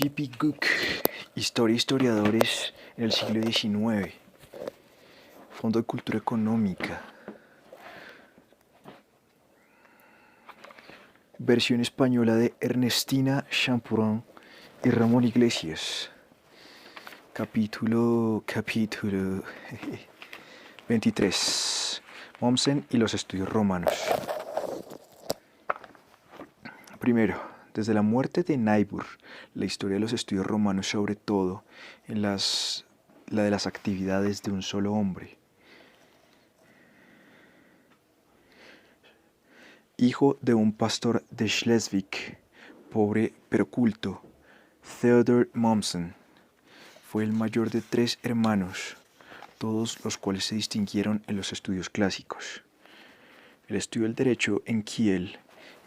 J.P. Cook, Historia e historiadores en el siglo XIX, Fondo de Cultura Económica, versión española de Ernestina Champorin y Ramón Iglesias, capítulo 23, Mommsen y los estudios romanos. Primero, desde la muerte de Niebuhr, la historia de los estudios romanos, sobre todo en la de las actividades de un solo hombre. Hijo de un pastor de Schleswig, pobre pero culto, Theodor Mommsen fue el mayor de 3 hermanos, todos los cuales se distinguieron en los estudios clásicos. El estudio del derecho en Kiel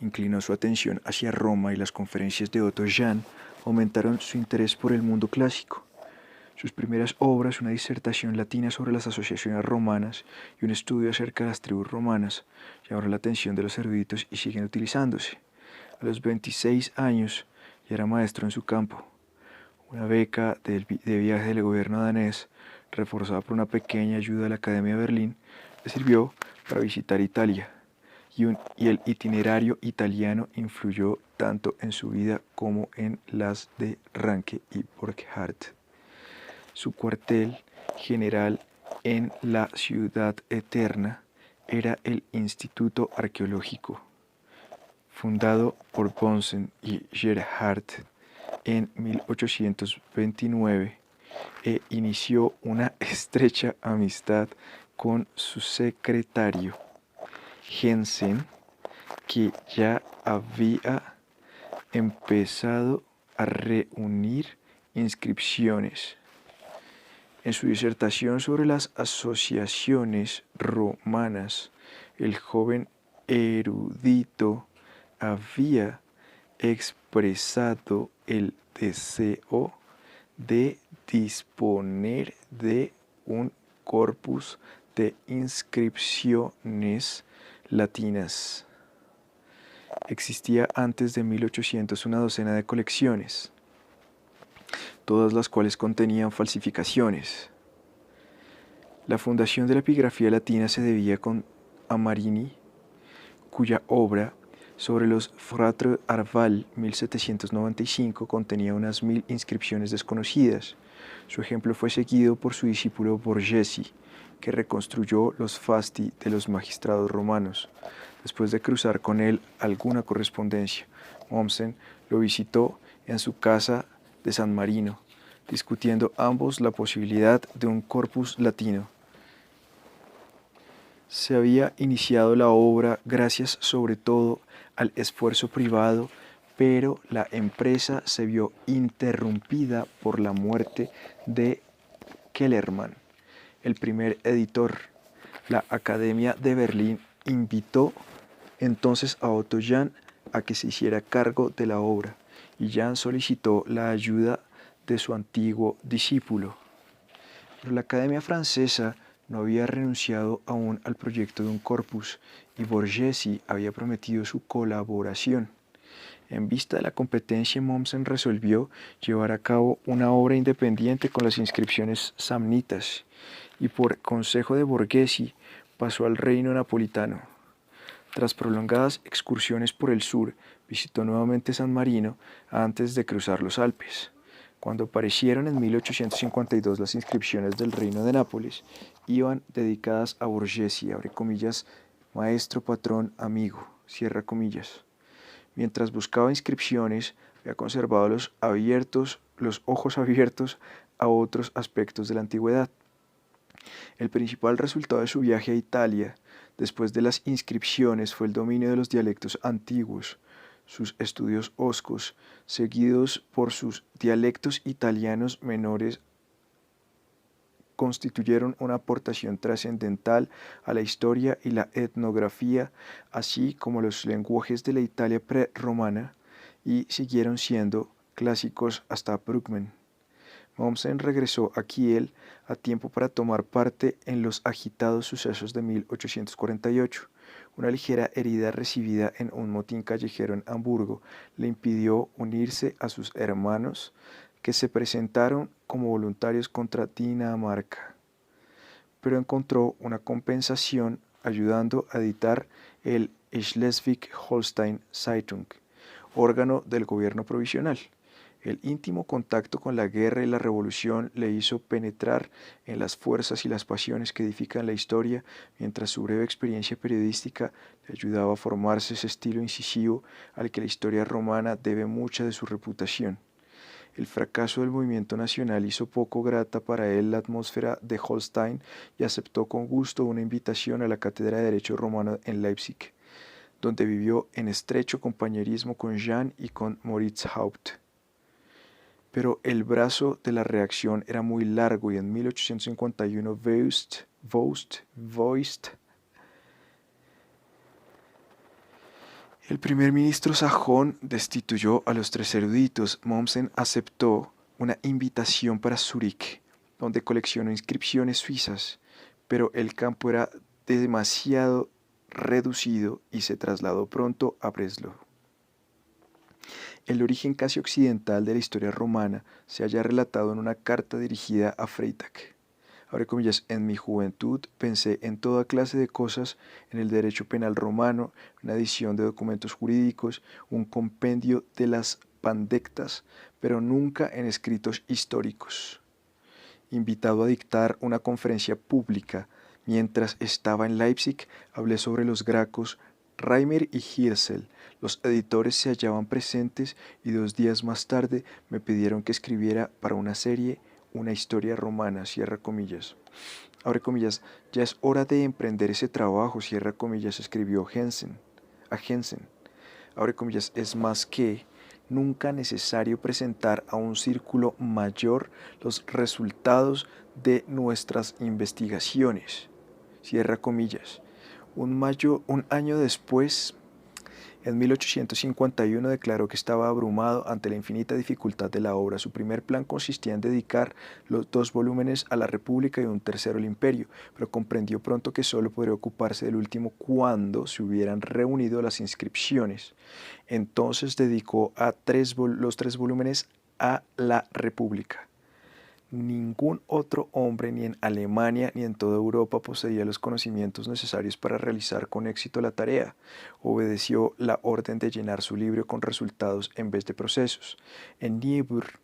inclinó su atención hacia Roma y las conferencias de Otto Jahn aumentaron su interés por el mundo clásico. Sus primeras obras, una disertación latina sobre las asociaciones romanas y un estudio acerca de las tribus romanas, llamaron la atención de los eruditos y siguen utilizándose. A los 26 años ya era maestro en su campo. Una beca de viaje del gobierno danés, reforzada por una pequeña ayuda de la Academia de Berlín, le sirvió para visitar Italia. Y el itinerario italiano influyó tanto en su vida como en las de Ranke y Burckhardt. Su cuartel general en la Ciudad Eterna era el Instituto Arqueológico, fundado por Bunsen y Gerhard en 1829, e inició una estrecha amistad con su secretario, Jensen, que ya había empezado a reunir inscripciones. En su disertación sobre las asociaciones romanas, el joven erudito había expresado el deseo de disponer de un corpus de inscripciones latinas. Existía antes de 1800 una docena de colecciones, todas las cuales contenían falsificaciones. La fundación de la epigrafía latina se debía a Marini, cuya obra sobre los Fratre Arval 1795 contenía unas 1000 inscripciones desconocidas. Su ejemplo fue seguido por su discípulo Borgesi, que reconstruyó los fasti de los magistrados romanos. Después de cruzar con él alguna correspondencia, Mommsen lo visitó en su casa de San Marino, discutiendo ambos la posibilidad de un corpus latino. Se había iniciado la obra gracias sobre todo al esfuerzo privado, pero la empresa se vio interrumpida por la muerte de Kellermann, el primer editor. La Academia de Berlín invitó entonces a Otto Jahn a que se hiciera cargo de la obra, y Jahn solicitó la ayuda de su antiguo discípulo. Pero la Academia Francesa no había renunciado aún al proyecto de un corpus, y Borgesi había prometido su colaboración. En vista de la competencia, Mommsen resolvió llevar a cabo una obra independiente con las inscripciones samnitas, y por consejo de Borgesi pasó al reino napolitano. Tras prolongadas excursiones por el sur, visitó nuevamente San Marino antes de cruzar los Alpes. Cuando aparecieron en 1852 las inscripciones del reino de Nápoles, iban dedicadas a Borgesi, abre comillas, maestro, patrón, amigo, cierra comillas. Mientras buscaba inscripciones, había conservado los ojos abiertos a otros aspectos de la antigüedad. El principal resultado de su viaje a Italia, después de las inscripciones, fue el dominio de los dialectos antiguos. Sus estudios oscos, seguidos por sus dialectos italianos menores, constituyeron una aportación trascendental a la historia y la etnografía, así como los lenguajes de la Italia prerromana, y siguieron siendo clásicos hasta Bruckmann. Mommsen regresó a Kiel a tiempo para tomar parte en los agitados sucesos de 1848, Una ligera herida recibida en un motín callejero en Hamburgo le impidió unirse a sus hermanos que se presentaron como voluntarios contra Dinamarca, pero encontró una compensación ayudando a editar el Schleswig-Holstein Zeitung, órgano del gobierno provisional. El íntimo contacto con la guerra y la revolución le hizo penetrar en las fuerzas y las pasiones que edifican la historia, mientras su breve experiencia periodística le ayudaba a formarse ese estilo incisivo al que la historia romana debe mucha de su reputación. El fracaso del movimiento nacional hizo poco grata para él la atmósfera de Holstein y aceptó con gusto una invitación a la Cátedra de Derecho Romano en Leipzig, donde vivió en estrecho compañerismo con Jean y con Moritz Haupt. Pero el brazo de la reacción era muy largo y en 1851 Voigt, el primer ministro sajón, destituyó a los 3 eruditos. Mommsen aceptó una invitación para Zúrich, donde coleccionó inscripciones suizas, pero el campo era demasiado reducido y se trasladó pronto a Breslau. El origen casi occidental de la historia romana se halla relatado en una carta dirigida a Freytag. Abre comillas, en mi juventud pensé en toda clase de cosas, en el derecho penal romano, una edición de documentos jurídicos, un compendio de las pandectas, pero nunca en escritos históricos. Invitado a dictar una conferencia pública mientras estaba en Leipzig, hablé sobre los gracos Reimer y Hirzel. Los editores se hallaban presentes y 2 días más tarde me pidieron que escribiera para una serie una historia romana, cierra comillas. Abre comillas, ya es hora de emprender ese trabajo, cierra comillas, escribió a Jensen. Abre comillas, es más que nunca necesario presentar a un círculo mayor los resultados de nuestras investigaciones, cierra comillas. Un año después, en 1851 declaró que estaba abrumado ante la infinita dificultad de la obra. Su primer plan consistía en dedicar los 2 volúmenes a la República y un tercero al Imperio, pero comprendió pronto que solo podría ocuparse del último cuando se hubieran reunido las inscripciones. Entonces dedicó los 3 volúmenes a la República. Ningún otro hombre ni en Alemania ni en toda Europa poseía los conocimientos necesarios para realizar con éxito la tarea. Obedeció la orden de llenar su libro con resultados en vez de procesos. En Niebuhr,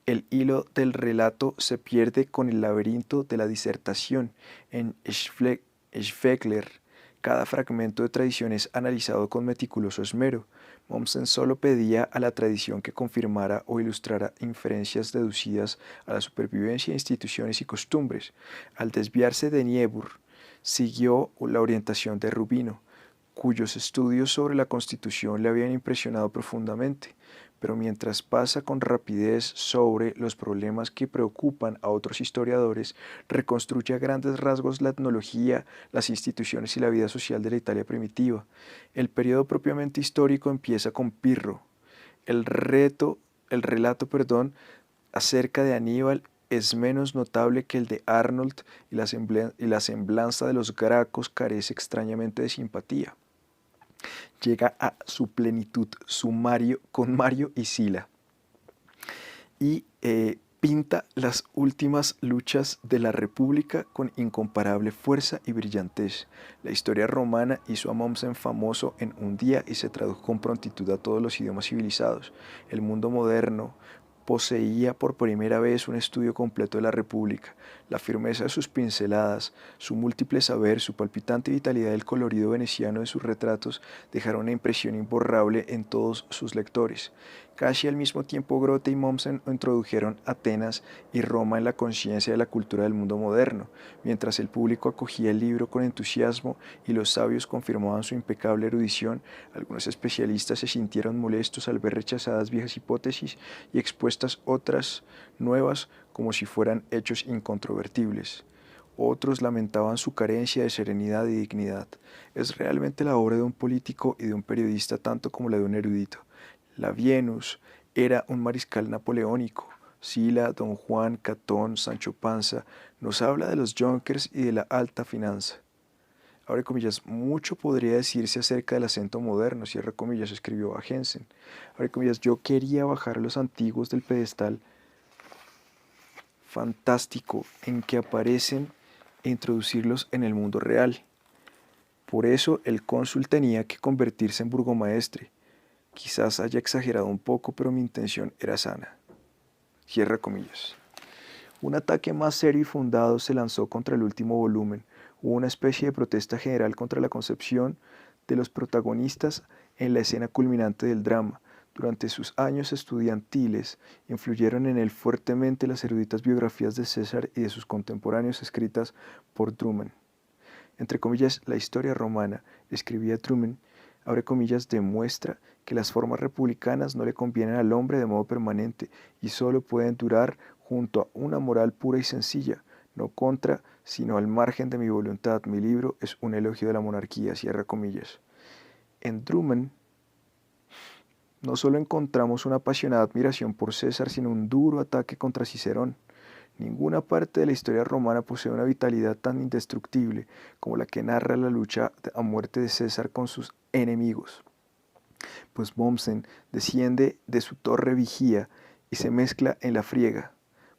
el hilo del relato se pierde con el laberinto de la disertación. En Schwegler, cada fragmento de tradición es analizado con meticuloso esmero. Mommsen solo pedía a la tradición que confirmara o ilustrara inferencias deducidas a la supervivencia de instituciones y costumbres. Al desviarse de Niebuhr, siguió la orientación de Rubino, cuyos estudios sobre la Constitución le habían impresionado profundamente, pero mientras pasa con rapidez sobre los problemas que preocupan a otros historiadores, reconstruye a grandes rasgos la etnología, las instituciones y la vida social de la Italia primitiva. El periodo propiamente histórico empieza con Pirro. El relato, acerca de Aníbal es menos notable que el de Arnold y la semblanza de los gracos carece extrañamente de simpatía. Llega a su plenitud con Mario y Sila y pinta las últimas luchas de la República con incomparable fuerza y brillantez. La historia romana hizo a Mommsen famoso en un día y se tradujo con prontitud a todos los idiomas civilizados. El mundo moderno poseía por primera vez un estudio completo de la República. La firmeza de sus pinceladas, su múltiple saber, su palpitante vitalidad y el colorido veneciano de sus retratos dejaron una impresión imborrable en todos sus lectores. Casi al mismo tiempo Grote y Mommsen introdujeron Atenas y Roma en la conciencia de la cultura del mundo moderno. Mientras el público acogía el libro con entusiasmo y los sabios confirmaban su impecable erudición, algunos especialistas se sintieron molestos al ver rechazadas viejas hipótesis y expuestas otras nuevas como si fueran hechos incontrovertibles. Otros lamentaban su carencia de serenidad y dignidad. Es realmente la obra de un político y de un periodista tanto como la de un erudito. Labienus era un mariscal napoleónico. Sila, Don Juan, Catón, Sancho Panza nos habla de los Junkers y de la alta finanza. Abre comillas, mucho podría decirse acerca del acento moderno, cierra comillas, escribió a Jensen. Abre comillas, yo quería bajar a los antiguos del pedestal fantástico en que aparecen e introducirlos en el mundo real. Por eso el cónsul tenía que convertirse en burgomaestre. Quizás haya exagerado un poco, pero mi intención era sana. Cierra comillas. Un ataque más serio y fundado se lanzó contra el último volumen. Hubo una especie de protesta general contra la concepción de los protagonistas en la escena culminante del drama. Durante sus años estudiantiles, influyeron en él fuertemente las eruditas biografías de César y de sus contemporáneos escritas por Truman. Entre comillas, la historia romana, escribía Truman, abre comillas, demuestra que las formas republicanas no le convienen al hombre de modo permanente y solo pueden durar junto a una moral pura y sencilla, no contra, sino al margen de mi voluntad. Mi libro es un elogio de la monarquía, cierra comillas. En Truman no solo encontramos una apasionada admiración por César, sino un duro ataque contra Cicerón. Ninguna parte de la historia romana posee una vitalidad tan indestructible como la que narra la lucha a muerte de César con sus enemigos. Pues Mommsen desciende de su torre vigía y se mezcla en la friega.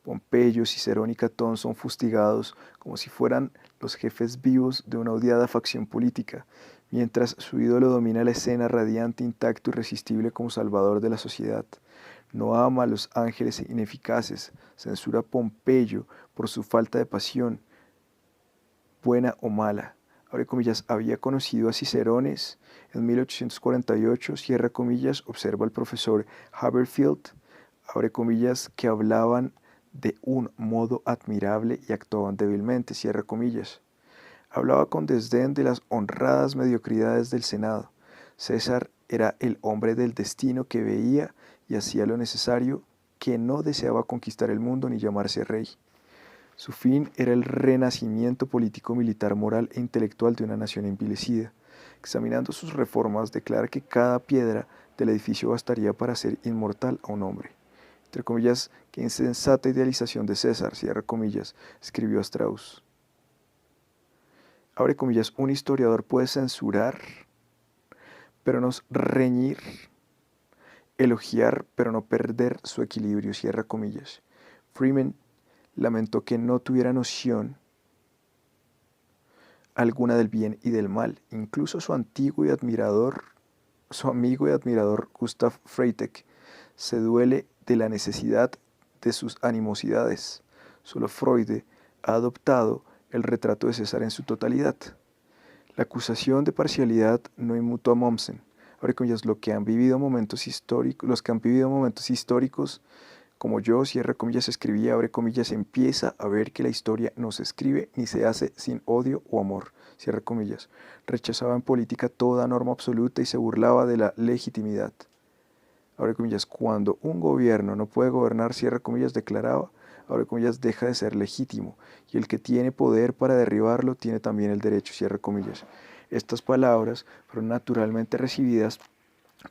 Pompeyo, Cicerón y Catón son fustigados como si fueran los jefes vivos de una odiada facción política, mientras su ídolo domina la escena radiante, intacto, irresistible como salvador de la sociedad. No ama a los ángeles ineficaces, censura a Pompeyo por su falta de pasión, buena o mala. Abre comillas, había conocido a Cicerones en 1848, cierra comillas, observa al profesor Haberfield, abre comillas, que hablaban de un modo admirable y actuaban débilmente, cierra comillas. Hablaba con desdén de las honradas mediocridades del Senado. César era el hombre del destino que veía y hacía lo necesario, que no deseaba conquistar el mundo ni llamarse rey. Su fin era el renacimiento político, militar, moral e intelectual de una nación envilecida. Examinando sus reformas, declara que cada piedra del edificio bastaría para hacer inmortal a un hombre. Entre comillas, qué insensata idealización de César, cierra comillas, escribió Strauss. Abre comillas, un historiador puede censurar, pero no reñir, elogiar, pero no perder su equilibrio, cierra comillas. Freeman lamentó que no tuviera noción alguna del bien y del mal. Incluso su amigo y admirador Gustav Freytag se duele de la necesidad de sus animosidades. Solo Freud ha adoptado el retrato de César en su totalidad. La acusación de parcialidad no inmutó a Mommsen. Abre comillas, los que han vivido momentos históricos, como yo, cierra comillas, escribía, abre comillas, empieza a ver que la historia no se escribe ni se hace sin odio o amor, cierra comillas. Rechazaba en política toda norma absoluta y se burlaba de la legitimidad. Abre comillas, cuando un gobierno no puede gobernar, cierra comillas, declaraba, abre comillas, deja de ser legítimo, y el que tiene poder para derribarlo tiene también el derecho, cierra comillas. Estas palabras fueron naturalmente recibidas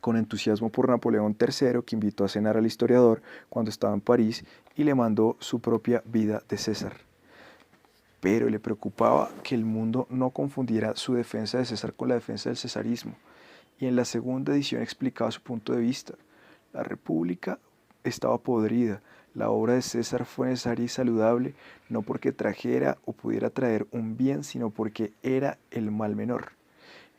con entusiasmo por Napoleón III, que invitó a cenar al historiador cuando estaba en París y le mandó su propia vida de César. Pero le preocupaba que el mundo no confundiera su defensa de César con la defensa del cesarismo, y en la segunda edición explicaba su punto de vista. La República estaba podrida, la obra de César fue necesaria y saludable, no porque trajera o pudiera traer un bien, sino porque era el mal menor.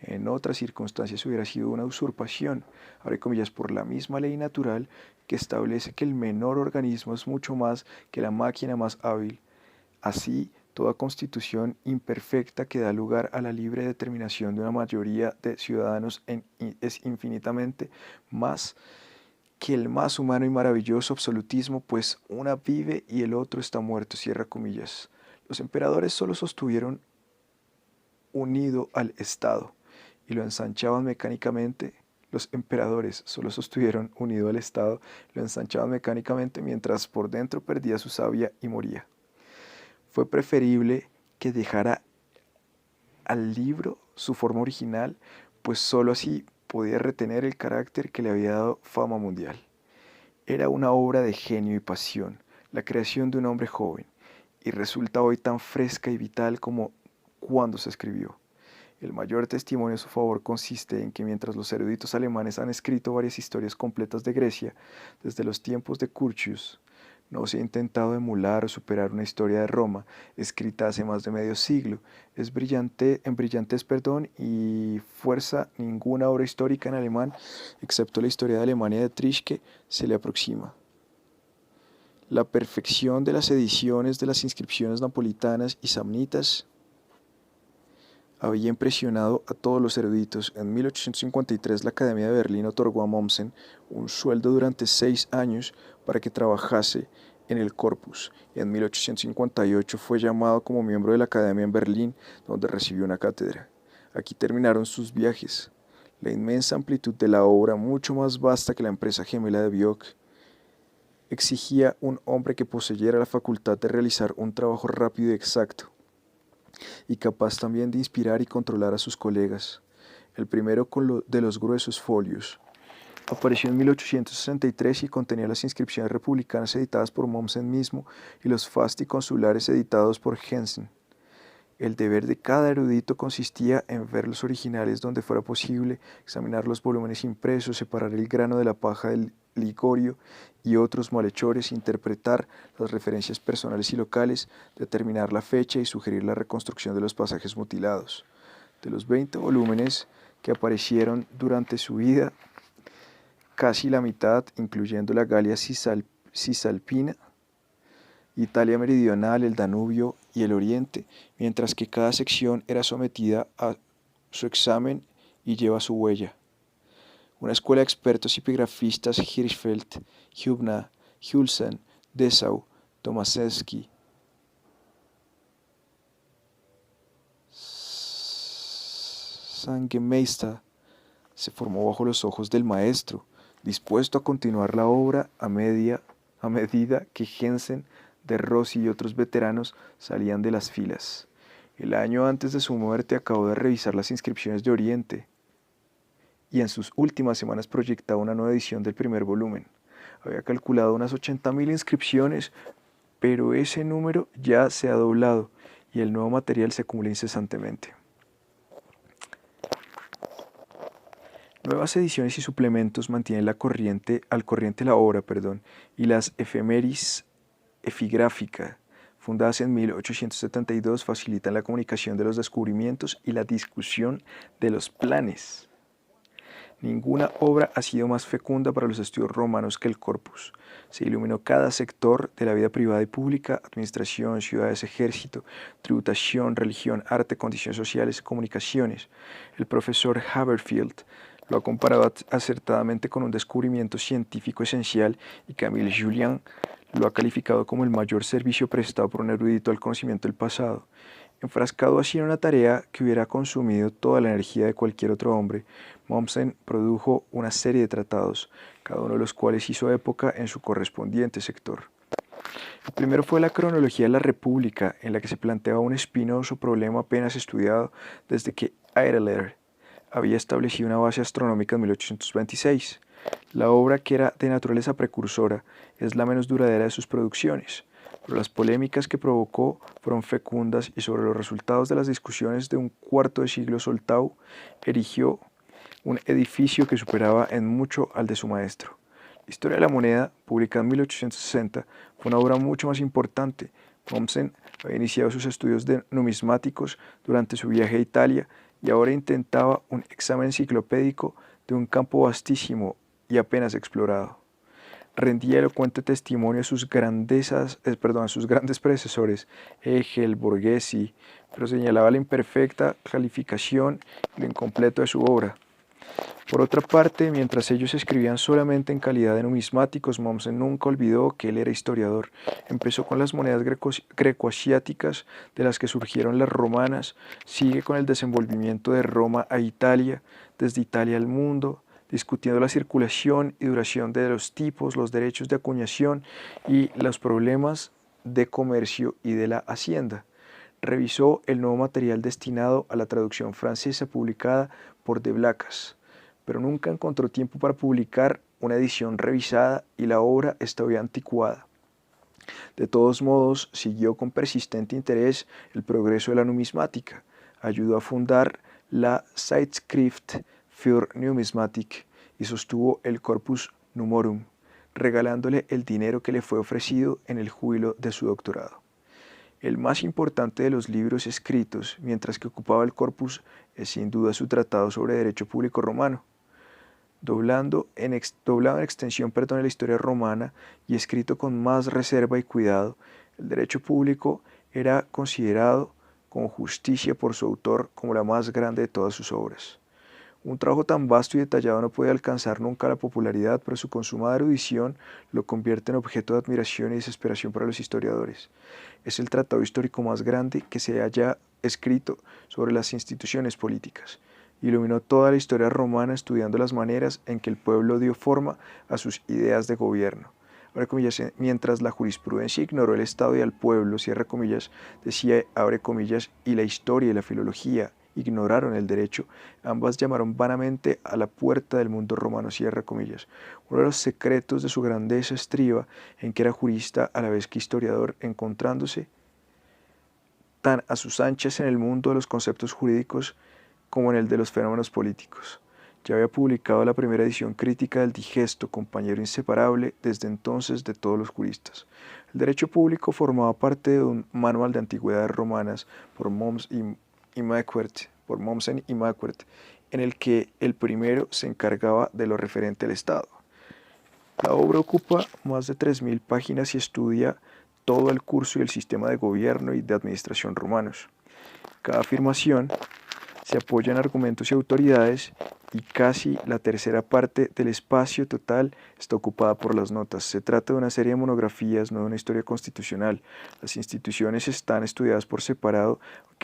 En otras circunstancias hubiera sido una usurpación, abre comillas, por la misma ley natural que establece que el menor organismo es mucho más que la máquina más hábil. Así, toda constitución imperfecta que da lugar a la libre determinación de una mayoría de ciudadanos es infinitamente más que el más humano y maravilloso absolutismo, pues una vive y el otro está muerto, cierra comillas. Los emperadores solo sostuvieron unido al Estado y lo ensanchaban mecánicamente. Los emperadores solo sostuvieron unido al Estado, lo ensanchaban mecánicamente mientras por dentro perdía su savia y moría. Fue preferible que dejara al libro su forma original, pues sólo así podía retener el carácter que le había dado fama mundial. Era una obra de genio y pasión, la creación de un hombre joven, y resulta hoy tan fresca y vital como cuando se escribió. El mayor testimonio a su favor consiste en que mientras los eruditos alemanes han escrito varias historias completas de Grecia, desde los tiempos de Curtius, no se ha intentado emular o superar una historia de Roma escrita hace más de medio siglo. Es brillante, en brillantez, y fuerza ninguna obra histórica en alemán, excepto la historia de Alemania de Trischke, se le aproxima. La perfección de las ediciones de las inscripciones napolitanas y samnitas había impresionado a todos los eruditos. En 1853 la Academia de Berlín otorgó a Mommsen un sueldo durante 6 años para que trabajase en el corpus. En 1858 fue llamado como miembro de la Academia en Berlín, donde recibió una cátedra. Aquí terminaron sus viajes. La inmensa amplitud de la obra, mucho más vasta que la empresa gemela de Biot, exigía un hombre que poseyera la facultad de realizar un trabajo rápido y exacto, y capaz también de inspirar y controlar a sus colegas. El primero de los gruesos folios apareció en 1863 y contenía las inscripciones republicanas editadas por Mommsen mismo y los fasti consulares editados por Jensen. El deber de cada erudito consistía en ver los originales donde fuera posible, examinar los volúmenes impresos, separar el grano de la paja del ligorio y otros malhechores, interpretar las referencias personales y locales, determinar la fecha y sugerir la reconstrucción de los pasajes mutilados. De los 20 volúmenes que aparecieron durante su vida, casi la mitad, incluyendo la Galia Cisalpina, Italia meridional, el Danubio y el Oriente, mientras que cada sección era sometida a su examen y lleva su huella. Una escuela de expertos epigrafistas, Hirschfeld, Hübner, Hülsen, Dessau, Tomaszewski, Sangemeister, se formó bajo los ojos del maestro, dispuesto a continuar la obra a medida que Jensen, de Rossi y otros veteranos salían de las filas. El año antes de su muerte acabó de revisar las inscripciones de Oriente y en sus últimas semanas proyectaba una nueva edición del primer volumen. Había calculado unas 80.000 inscripciones, pero ese número ya se ha doblado y el nuevo material se acumula incesantemente. Nuevas ediciones y suplementos mantienen al corriente la obra, y las efemérides epigráfica, fundadas en 1872, facilitan la comunicación de los descubrimientos y la discusión de los planes. Ninguna obra ha sido más fecunda para los estudios romanos que el Corpus. Se iluminó cada sector de la vida privada y pública: administración, ciudades, ejército, tributación, religión, arte, condiciones sociales, comunicaciones. El profesor Haberfield lo ha comparado acertadamente con un descubrimiento científico esencial, y Camille Julien lo ha calificado como el mayor servicio prestado por un erudito al conocimiento del pasado. Enfrascado así en una tarea que hubiera consumido toda la energía de cualquier otro hombre, Mommsen produjo una serie de tratados, cada uno de los cuales hizo época en su correspondiente sector. El primero fue la cronología de la República, en la que se planteaba un espinoso problema apenas estudiado desde que Eideler había establecido una base astronómica en 1826. La obra, que era de naturaleza precursora, es la menos duradera de sus producciones, pero las polémicas que provocó fueron fecundas, y sobre los resultados de las discusiones de un cuarto de siglo Soltau erigió un edificio que superaba en mucho al de su maestro. La historia de la moneda, publicada en 1860, fue una obra mucho más importante. Mommsen había iniciado sus estudios de numismáticos durante su viaje a Italia y ahora intentaba un examen enciclopédico de un campo vastísimo y apenas explorado. Rendía elocuente testimonio a sus grandes predecesores, Hegel, Borghesi, pero señalaba la imperfecta calificación y lo incompleto de su obra. Por otra parte, mientras ellos escribían solamente en calidad de numismáticos, Mommsen nunca olvidó que él era historiador. Empezó con las monedas grecoasiáticas, de las que surgieron las romanas, sigue con el desenvolvimiento de Roma a Italia, desde Italia al mundo, discutiendo la circulación y duración de los tipos, los derechos de acuñación y los problemas de comercio y de la hacienda. Revisó el nuevo material destinado a la traducción francesa publicada por De Blacas, pero nunca encontró tiempo para publicar una edición revisada y la obra estaba ya anticuada. De todos modos, siguió con persistente interés el progreso de la numismática, ayudó a fundar la Zeitschrift für Numismatik y sostuvo el Corpus Numorum, regalándole el dinero que le fue ofrecido en el júbilo de su doctorado. El más importante de los libros escritos mientras que ocupaba el corpus es sin duda su tratado sobre derecho público romano, doblado en extensión la historia romana y escrito con más reserva y cuidado. El derecho público era considerado con justicia por su autor como la más grande de todas sus obras. Un trabajo tan vasto y detallado no puede alcanzar nunca la popularidad, pero su consumada erudición lo convierte en objeto de admiración y desesperación para los historiadores. Es el tratado histórico más grande que se haya escrito sobre las instituciones políticas. Iluminó toda la historia romana estudiando las maneras en que el pueblo dio forma a sus ideas de gobierno. Abre comillas, mientras la jurisprudencia ignoró el Estado y al pueblo, cierra comillas, decía, abre comillas, y la historia y la filología ignoraron el derecho, ambas llamaron vanamente a la puerta del mundo romano, cierra comillas. Uno de los secretos de su grandeza estriba en que era jurista a la vez que historiador, encontrándose tan a sus anchas en el mundo de los conceptos jurídicos como en el de los fenómenos políticos. Ya había publicado la primera edición crítica del Digesto, compañero inseparable desde entonces de todos los juristas. El derecho público formaba parte de un manual de antigüedades romanas por Mommsen y Marquardt, en el que el primero se encargaba de lo referente al Estado. La obra ocupa más de 3.000 páginas y estudia todo el curso y el sistema de gobierno y de administración romanos. Cada afirmación se apoya en argumentos y autoridades y casi la tercera parte del espacio total está ocupada por las notas. Se trata de una serie de monografías, no de una historia constitucional. Las instituciones están estudiadas por separado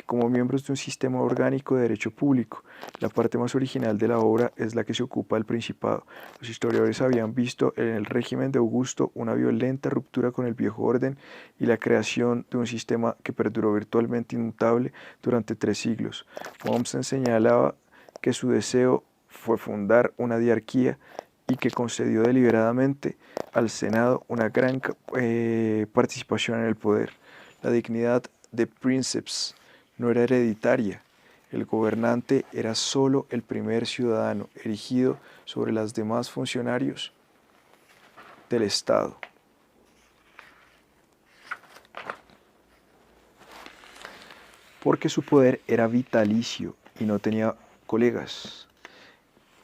como miembros de un sistema orgánico de derecho público. La parte más original de la obra es la que se ocupa del Principado. Los historiadores habían visto en el régimen de Augusto una violenta ruptura con el viejo orden y la creación de un sistema que perduró virtualmente inmutable durante 3 siglos. Mommsen señalaba que su deseo fue fundar una diarquía y que concedió deliberadamente al Senado una gran participación en el poder. La dignidad de princeps no era hereditaria. El gobernante era solo el primer ciudadano, erigido sobre los demás funcionarios del Estado. Porque su poder era vitalicio y no tenía colegas.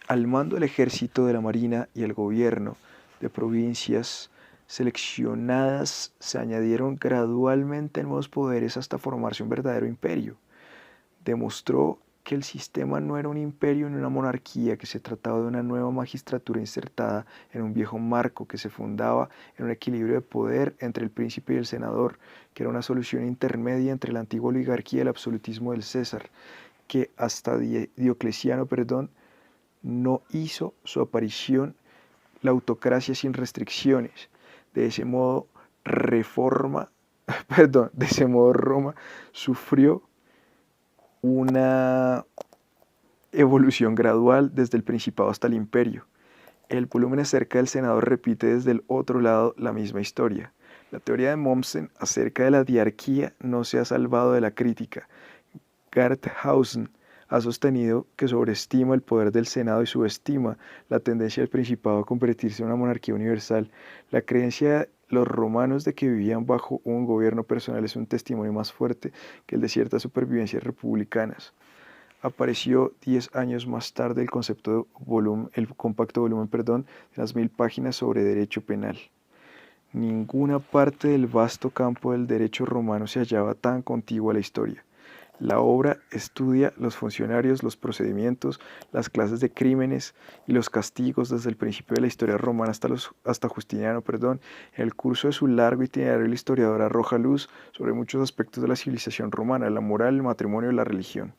Al mando del ejército, de la marina y el gobierno de provincias seleccionadas se añadieron gradualmente nuevos poderes hasta formarse un verdadero imperio. Demostró que el sistema no era un imperio ni una monarquía, que se trataba de una nueva magistratura insertada en un viejo marco que se fundaba en un equilibrio de poder entre el príncipe y el senador, que era una solución intermedia entre la antigua oligarquía y el absolutismo del César, que hasta Diocleciano, no hizo su aparición la autocracia sin restricciones. De ese modo, Roma sufrió una evolución gradual desde el Principado hasta el Imperio. El volumen acerca del Senado repite desde el otro lado la misma historia. La teoría de Mommsen acerca de la diarquía no se ha salvado de la crítica. Garthausen ha sostenido que sobreestima el poder del Senado y subestima la tendencia del Principado a convertirse en una monarquía universal. La creencia de los romanos de que vivían bajo un gobierno personal es un testimonio más fuerte que el de ciertas supervivencias republicanas. Apareció 10 años más tarde el compacto volumen de las 1.000 páginas sobre derecho penal. Ninguna parte del vasto campo del derecho romano se hallaba tan contigua a la historia. La obra estudia los funcionarios, los procedimientos, las clases de crímenes y los castigos desde el principio de la historia romana hasta Justiniano. En el curso de su largo itinerario, el historiador arroja luz sobre muchos aspectos de la civilización romana, la moral, el matrimonio y la religión.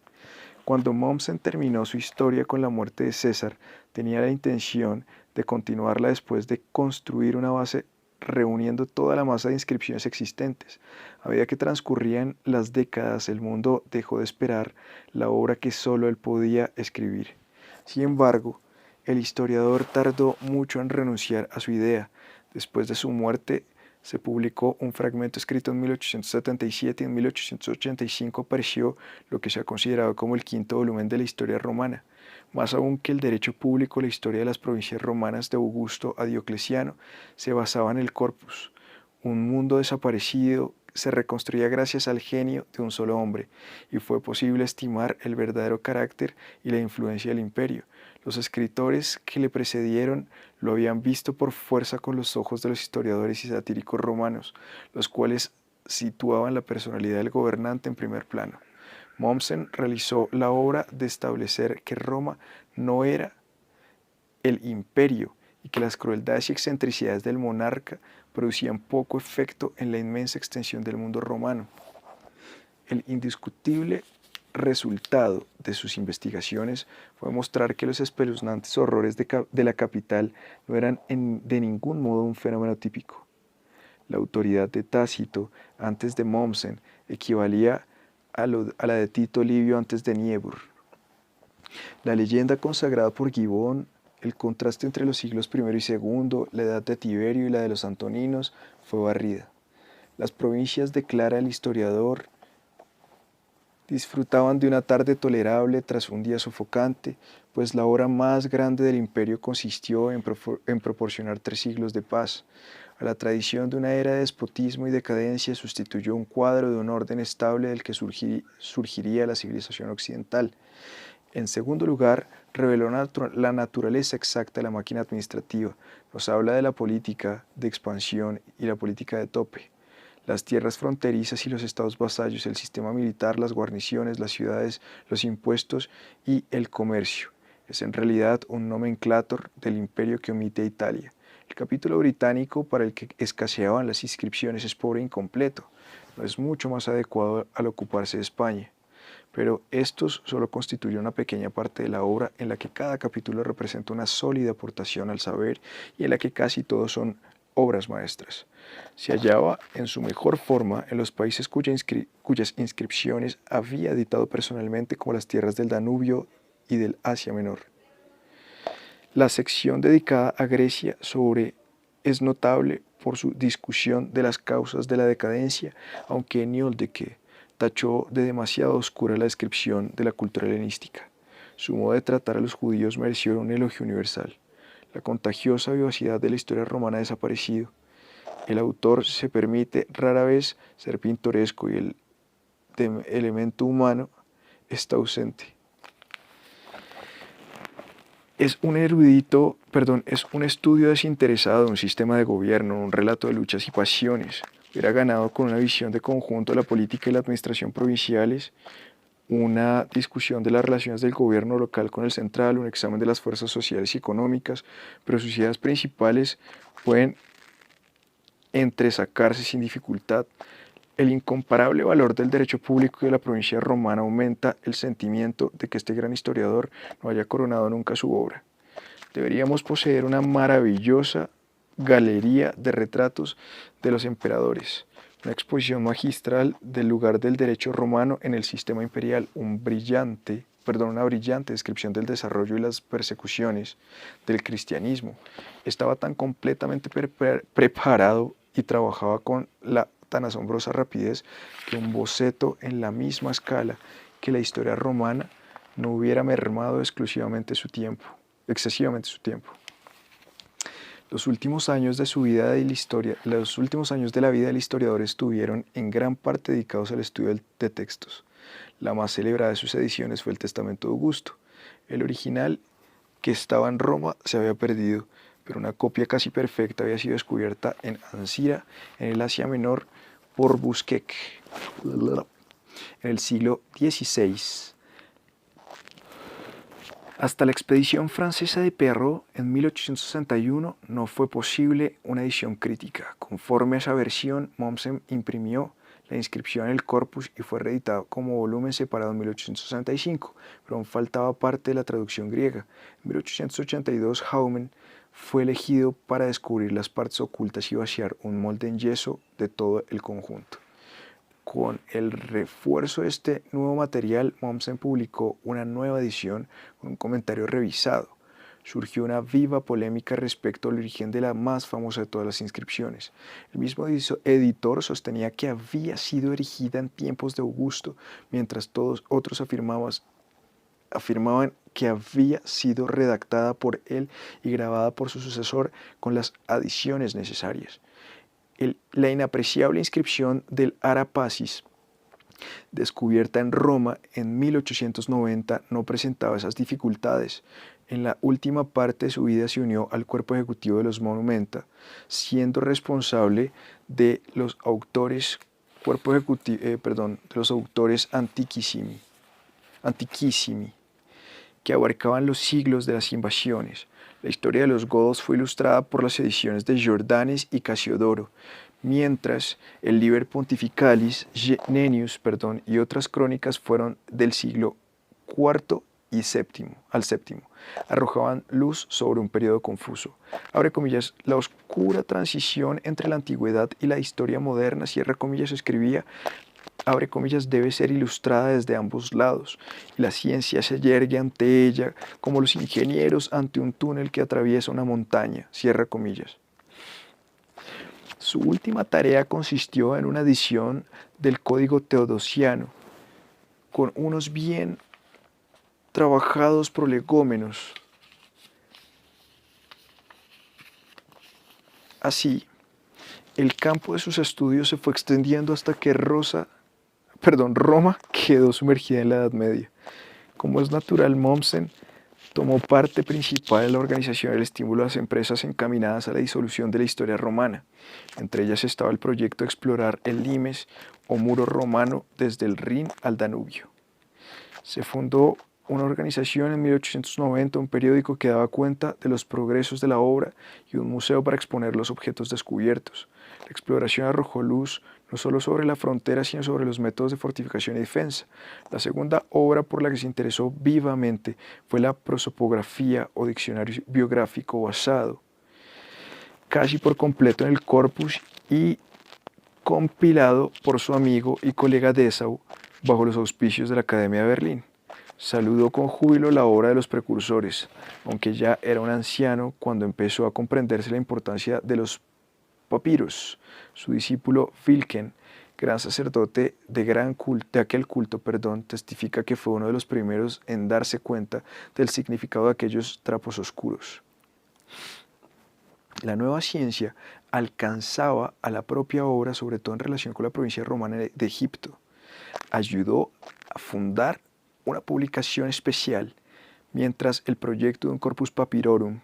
Cuando Mommsen terminó su historia con la muerte de César, tenía la intención de continuarla después de construir una base reuniendo toda la masa de inscripciones existentes. A medida que transcurrían las décadas, el mundo dejó de esperar la obra que solo él podía escribir. Sin embargo, el historiador tardó mucho en renunciar a su idea. Después de su muerte, Se publicó un fragmento escrito en 1877 y en 1885 apareció lo que se ha considerado como el quinto volumen de la historia romana. Más aún que el derecho público, la historia de las provincias romanas de Augusto a Diocleciano se basaba en el corpus. Un mundo desaparecido se reconstruía gracias al genio de un solo hombre, y fue posible estimar el verdadero carácter y la influencia del imperio. Los escritores que le precedieron lo habían visto por fuerza con los ojos de los historiadores y satíricos romanos, los cuales situaban la personalidad del gobernante en primer plano. Mommsen realizó la obra de establecer que Roma no era el imperio y que las crueldades y excentricidades del monarca producían poco efecto en la inmensa extensión del mundo romano. El indiscutible resultado de sus investigaciones fue mostrar que los espeluznantes horrores de la capital no eran de ningún modo un fenómeno típico. La autoridad de Tácito antes de Mommsen equivalía a la de Tito Livio antes de Niebuhr. La leyenda consagrada por Gibbon, el contraste entre los siglos I y II, la edad de Tiberio y la de los Antoninos, fue barrida. Las provincias, declara el historiador, disfrutaban de una tarde tolerable tras un día sofocante, pues la obra más grande del imperio consistió en proporcionar 3 siglos de paz. A la tradición de una era de despotismo y decadencia sustituyó un cuadro de un orden estable del que surgiría la civilización occidental. En segundo lugar, reveló la naturaleza exacta de la máquina administrativa. Nos habla de la política de expansión y la política de tope. Las tierras fronterizas y los estados vasallos, el sistema militar, las guarniciones, las ciudades, los impuestos y el comercio. Es en realidad un nomenclátor del imperio que omite a Italia. El capítulo británico, para el que escaseaban las inscripciones, es pobre e incompleto. No es mucho más adecuado al ocuparse de España. Pero estos solo constituyen una pequeña parte de la obra en la que cada capítulo representa una sólida aportación al saber y en la que casi todos son obras maestras. Se hallaba en su mejor forma en los países cuyas inscripciones había editado personalmente, como las tierras del Danubio y del Asia Menor. La sección dedicada a Grecia es notable por su discusión de las causas de la decadencia, aunque Nioldeke tachó de demasiado oscura la descripción de la cultura helenística. Su modo de tratar a los judíos mereció un elogio universal. La contagiosa vivacidad de la historia romana ha desaparecido. El autor se permite rara vez ser pintoresco y el elemento humano está ausente. Es un estudio desinteresado de un sistema de gobierno, un relato de luchas y pasiones. Hubiera ganado con una visión de conjunto de la política y la administración provinciales, una discusión de las relaciones del gobierno local con el central, un examen de las fuerzas sociales y económicas, pero sus ideas principales pueden entresacarse sin dificultad. El incomparable valor del derecho público y de la provincia romana aumenta el sentimiento de que este gran historiador no haya coronado nunca su obra. Deberíamos poseer una maravillosa galería de retratos de los emperadores, una exposición magistral del lugar del derecho romano en el sistema imperial, una brillante descripción del desarrollo y las persecuciones del cristianismo. Estaba tan completamente preparado y trabajaba con tan asombrosa rapidez que un boceto en la misma escala que la historia romana no hubiera mermado excesivamente su tiempo. Los últimos años de la vida del historiador estuvieron en gran parte dedicados al estudio de textos. La más celebrada de sus ediciones fue el Testamento de Augusto. El original, que estaba en Roma, se había perdido, pero una copia casi perfecta había sido descubierta en Ancira, en el Asia Menor, por Busquec, en el siglo XVI. Hasta la expedición francesa de Perrault en 1861 no fue posible una edición crítica. Conforme a esa versión, Mommsen imprimió la inscripción en el corpus y fue reeditado como volumen separado en 1865, pero aún faltaba parte de la traducción griega. En 1882, Hauman fue elegido para descubrir las partes ocultas y vaciar un molde en yeso de todo el conjunto. Con el refuerzo de este nuevo material, Mommsen publicó una nueva edición con un comentario revisado. surgió una viva polémica respecto al origen de la más famosa de todas las inscripciones. El mismo editor sostenía que había sido erigida en tiempos de Augusto, mientras todos otros afirmaban que había sido redactada por él y grabada por su sucesor con las adiciones necesarias. La inapreciable inscripción del Ara Pacis, descubierta en Roma en 1890, no presentaba esas dificultades. En la última parte de su vida se unió al cuerpo ejecutivo de los Monumenta, siendo responsable de los autores, de los autores antiquissimi, que abarcaban los siglos de las invasiones. La historia de los godos fue ilustrada por las ediciones de Jordanes y Casiodoro, mientras el Liber Pontificalis Nennius y otras crónicas fueron del siglo IV al VII. Arrojaban luz sobre un periodo confuso. Abre comillas, la oscura transición entre la antigüedad y la historia moderna, cierra comillas, escribía, abre comillas, debe ser ilustrada desde ambos lados, y la ciencia se yergue ante ella como los ingenieros ante un túnel que atraviesa una montaña, cierra comillas. Su última tarea consistió en una edición del Código Teodosiano, con unos bien trabajados prolegómenos. Así, el campo de sus estudios se fue extendiendo hasta que Roma quedó sumergida en la Edad Media. Como es natural, Mommsen tomó parte principal en la organización del estímulo a las empresas encaminadas a la disolución de la historia romana. Entre ellas estaba el proyecto de explorar el limes o muro romano desde el Rin al Danubio. Se fundó una organización en 1890, un periódico que daba cuenta de los progresos de la obra y un museo para exponer los objetos descubiertos. La exploración arrojó luz no solo sobre la frontera, sino sobre los métodos de fortificación y defensa. La segunda obra por la que se interesó vivamente fue la prosopografía o diccionario biográfico basado casi por completo en el corpus y compilado por su amigo y colega Dessau bajo los auspicios de la Academia de Berlín. Saludó con júbilo la obra de los precursores, aunque ya era un anciano cuando empezó a comprenderse la importancia de los papiros. Su discípulo Wilken, gran sacerdote de aquel culto, testifica que fue uno de los primeros en darse cuenta del significado de aquellos trapos oscuros. La nueva ciencia alcanzaba a la propia obra, sobre todo en relación con la provincia romana de Egipto. Ayudó a fundar una publicación especial, mientras el proyecto de un corpus papirorum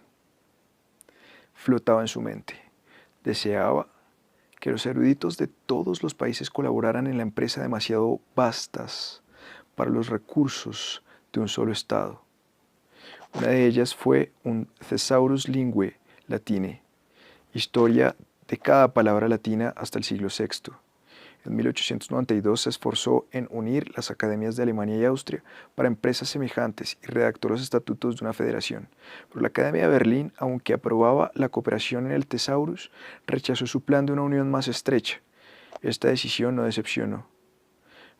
flotaba en su mente. Deseaba que los eruditos de todos los países colaboraran en la empresa demasiado vastas para los recursos de un solo Estado. Una de ellas fue un Thesaurus Linguae Latinae, historia de cada palabra latina hasta el siglo VI. En 1892 se esforzó en unir las academias de Alemania y Austria para empresas semejantes y redactó los estatutos de una federación. Pero la Academia de Berlín, aunque aprobaba la cooperación en el Thesaurus, rechazó su plan de una unión más estrecha. Esta decisión no decepcionó,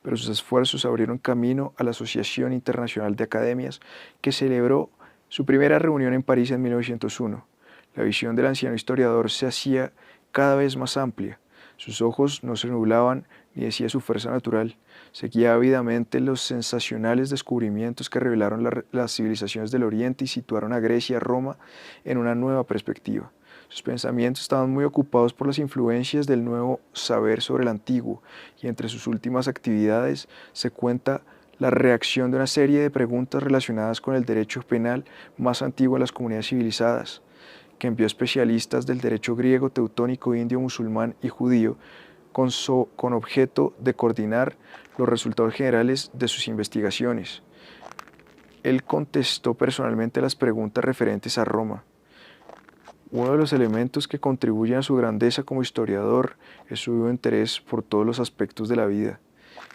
pero sus esfuerzos abrieron camino a la Asociación Internacional de Academias, que celebró su primera reunión en París en 1901. La visión del anciano historiador se hacía cada vez más amplia. Sus ojos no se nublaban ni decía su fuerza natural. Seguía ávidamente los sensacionales descubrimientos que revelaron las civilizaciones del Oriente y situaron a Grecia y a Roma en una nueva perspectiva. Sus pensamientos estaban muy ocupados por las influencias del nuevo saber sobre el antiguo, y entre sus últimas actividades se cuenta la reacción de una serie de preguntas relacionadas con el derecho penal más antiguo de las comunidades civilizadas, que envió especialistas del derecho griego, teutónico, indio, musulmán y judío con objeto de coordinar los resultados generales de sus investigaciones. Él contestó personalmente las preguntas referentes a Roma. Uno de los elementos que contribuyen a su grandeza como historiador es su vivo interés por todos los aspectos de la vida.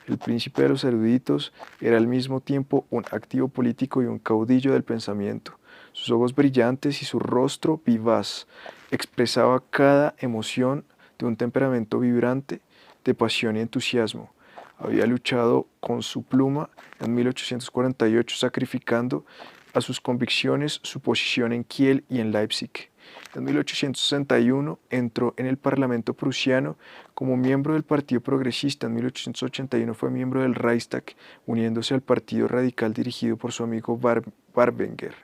El príncipe de los eruditos era al mismo tiempo un activo político y un caudillo del pensamiento. Sus ojos brillantes y su rostro vivaz expresaba cada emoción de un temperamento vibrante de pasión y entusiasmo. Había luchado con su pluma en 1848, sacrificando a sus convicciones, su posición en Kiel y en Leipzig. En 1861 entró en el Parlamento prusiano como miembro del Partido Progresista. En 1881 fue miembro del Reichstag, uniéndose al Partido Radical dirigido por su amigo Bamberger,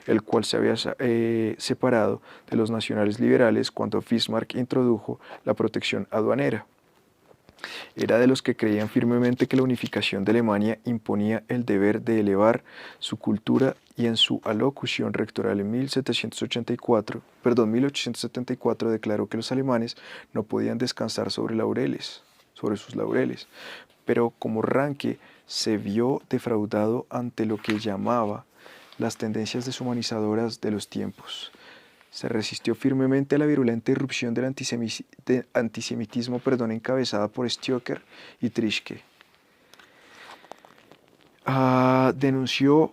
el cual se había separado de los nacionales liberales cuando Bismarck introdujo la protección aduanera. Era de los que creían firmemente que la unificación de Alemania imponía el deber de elevar su cultura, y en su alocución rectoral en 1874 declaró que los alemanes no podían descansar sobre sus laureles. Pero como Ranke se vio defraudado ante lo que llamaba las tendencias deshumanizadoras de los tiempos, se resistió firmemente a la virulenta irrupción del antisemitismo encabezada por Stoker y Trischke. Denunció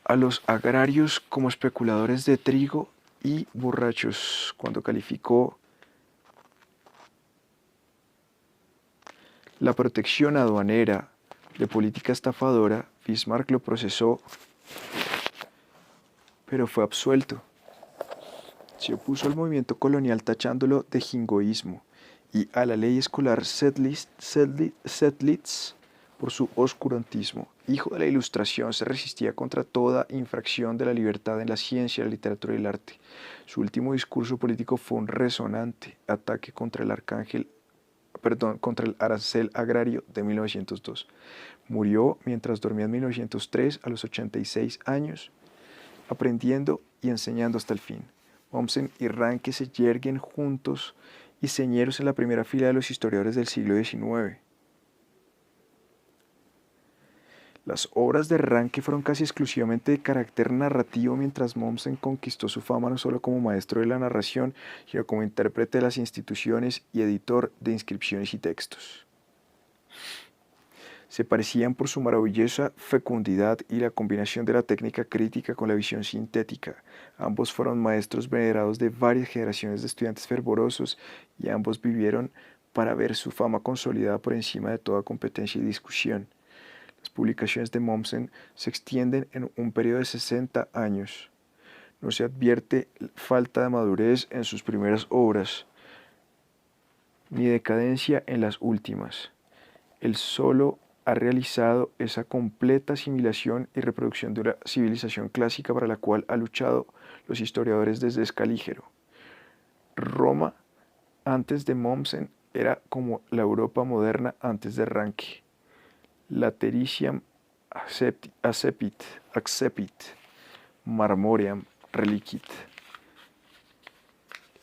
a los agrarios como especuladores de trigo y borrachos. Cuando calificó la protección aduanera de política estafadora, Bismarck lo procesó, pero fue absuelto. Se opuso al movimiento colonial tachándolo de jingoísmo y a la ley escolar Sedlitz por su oscurantismo. Hijo de la Ilustración, se resistía contra toda infracción de la libertad en la ciencia, la literatura y el arte. Su último discurso político fue un resonante ataque contra el arancel agrario de 1902. Murió mientras dormía en 1903 a los 86 años, aprendiendo y enseñando hasta el fin. Mommsen y Ranke se yerguen juntos y señeros en la primera fila de los historiadores del siglo XIX. Las obras de Ranke fueron casi exclusivamente de carácter narrativo, mientras Mommsen conquistó su fama no solo como maestro de la narración, sino como intérprete de las instituciones y editor de inscripciones y textos. Se parecían por su maravillosa fecundidad y la combinación de la técnica crítica con la visión sintética. Ambos fueron maestros venerados de varias generaciones de estudiantes fervorosos, y ambos vivieron para ver su fama consolidada por encima de toda competencia y discusión. Las publicaciones de Mommsen se extienden en un periodo de 60 años. No se advierte falta de madurez en sus primeras obras, ni decadencia en las últimas. Él solo ha realizado esa completa asimilación y reproducción de una civilización clásica para la cual han luchado los historiadores desde Escalígero. Roma, antes de Mommsen, era como la Europa moderna antes de Ranke. Latericiam accepit, marmoream relicit.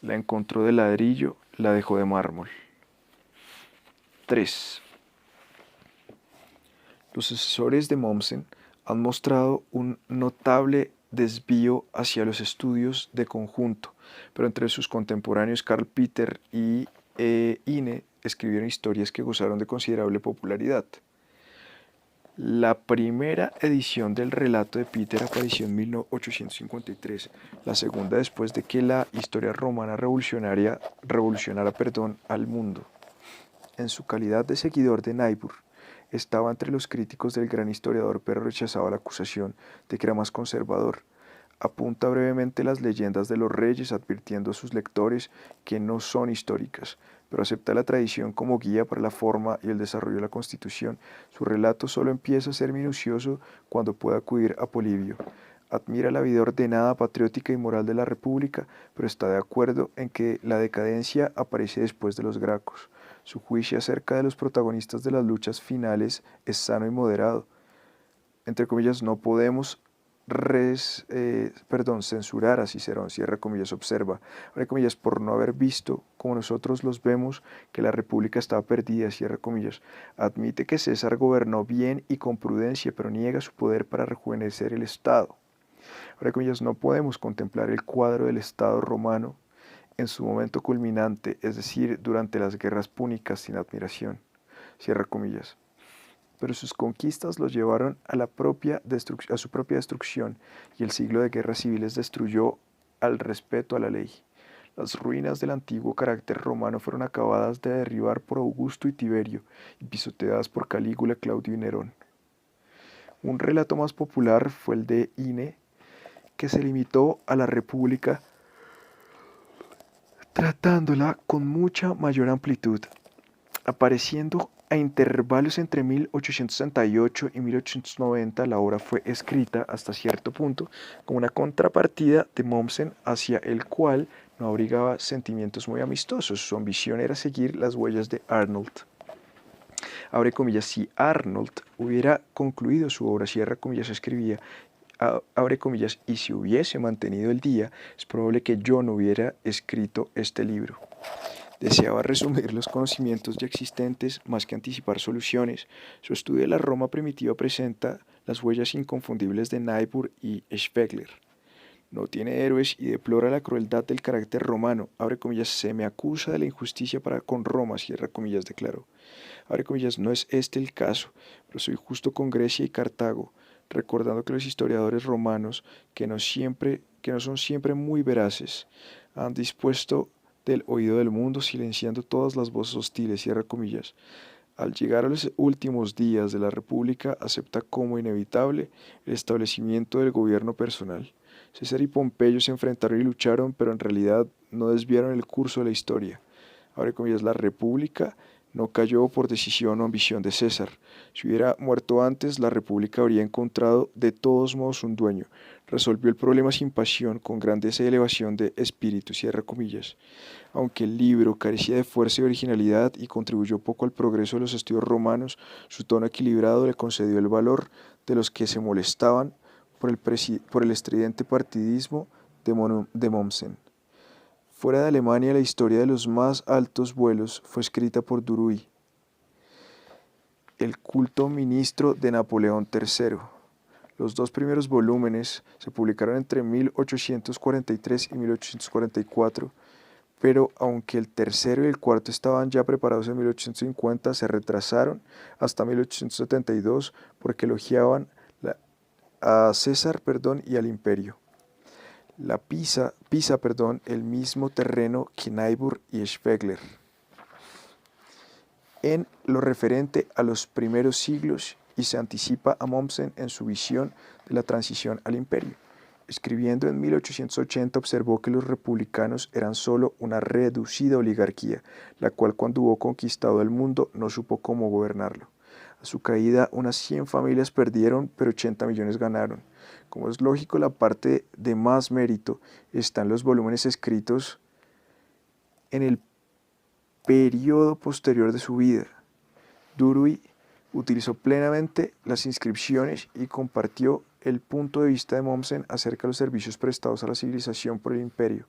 La encontró de ladrillo, la dejó de mármol. 3. Los asesores de Mommsen han mostrado un notable desvío hacia los estudios de conjunto, pero entre sus contemporáneos Karl Peter y Ine escribieron historias que gozaron de considerable popularidad. La primera edición del relato de Peter apareció en 1853, la segunda después de que la historia romana revolucionara al mundo. En su calidad de seguidor de Niebuhr, estaba entre los críticos del gran historiador, pero rechazaba la acusación de que era más conservador. Apunta brevemente las leyendas de los reyes, advirtiendo a sus lectores que no son históricas, pero acepta la tradición como guía para la forma y el desarrollo de la Constitución. Su relato solo empieza a ser minucioso cuando puede acudir a Polibio. Admira la vida ordenada, patriótica y moral de la República, pero está de acuerdo en que la decadencia aparece después de los Gracos. Su juicio acerca de los protagonistas de las luchas finales es sano y moderado. Entre comillas, no podemos censurar a Cicerón, cierra comillas, observa, abre comillas, por no haber visto, como nosotros los vemos, que la república estaba perdida, cierra comillas. Admite que César gobernó bien y con prudencia, pero niega su poder para rejuvenecer el Estado. Abre comillas, no podemos contemplar el cuadro del Estado romano en su momento culminante, es decir, durante las guerras púnicas, sin admiración, cierra comillas. Pero sus conquistas los llevaron a su propia destrucción, y el siglo de guerras civiles destruyó al respeto a la ley. Las ruinas del antiguo carácter romano fueron acabadas de derribar por Augusto y Tiberio, y pisoteadas por Calígula, Claudio y Nerón. Un relato más popular fue el de Ine, que se limitó a la República, tratándola con mucha mayor amplitud, apareciendo a intervalos entre 1868 y 1890. La obra fue escrita hasta cierto punto como una contrapartida de Mommsen, hacia el cual no abrigaba sentimientos muy amistosos. Su ambición era seguir las huellas de Arnold. Abre comillas, si Arnold hubiera concluido su obra, cierra comillas, escribía, abre comillas, y si hubiese mantenido el día, es probable que yo no hubiera escrito este libro. Deseaba resumir los conocimientos ya existentes más que anticipar soluciones. Su estudio de la Roma primitiva presenta las huellas inconfundibles de Niebuhr y Schwegler. No tiene héroes y deplora la crueldad del carácter romano. Abre comillas, se me acusa de la injusticia para con Roma, cierra comillas, declaró. Abre comillas, no es este el caso, pero soy justo con Grecia y Cartago, recordando que los historiadores romanos, que no son siempre muy veraces, han dispuesto del oído del mundo, silenciando todas las voces hostiles, cierra comillas. Al llegar a los últimos días de la República, acepta como inevitable el establecimiento del gobierno personal. César y Pompeyo se enfrentaron y lucharon, pero en realidad no desviaron el curso de la historia. Abre comillas, la República no cayó por decisión o ambición de César. Si hubiera muerto antes, la República habría encontrado de todos modos un dueño. Resolvió el problema sin pasión, con grandeza y elevación de espíritu, cierra comillas. Aunque el libro carecía de fuerza y originalidad y contribuyó poco al progreso de los estudios romanos, su tono equilibrado le concedió el valor de los que se molestaban por el estridente partidismo de Mommsen. Fuera de Alemania, la historia de los más altos vuelos fue escrita por Duruy, el culto ministro de Napoleón III. Los dos primeros volúmenes se publicaron entre 1843 y 1844, pero aunque el tercero y el cuarto estaban ya preparados en 1850, se retrasaron hasta 1872 porque elogiaban a César, y al imperio. Pisa, el mismo terreno que Niebuhr y Schwegler. En lo referente a los primeros siglos, y se anticipa a Mommsen en su visión de la transición al imperio. Escribiendo en 1880, observó que los republicanos eran solo una reducida oligarquía, la cual cuando hubo conquistado el mundo no supo cómo gobernarlo. A su caída, unas 100 familias perdieron, pero 80 millones ganaron. Como es lógico, la parte de más mérito está en los volúmenes escritos en el periodo posterior de su vida. Duruy utilizó plenamente las inscripciones y compartió el punto de vista de Mommsen acerca de los servicios prestados a la civilización por el imperio.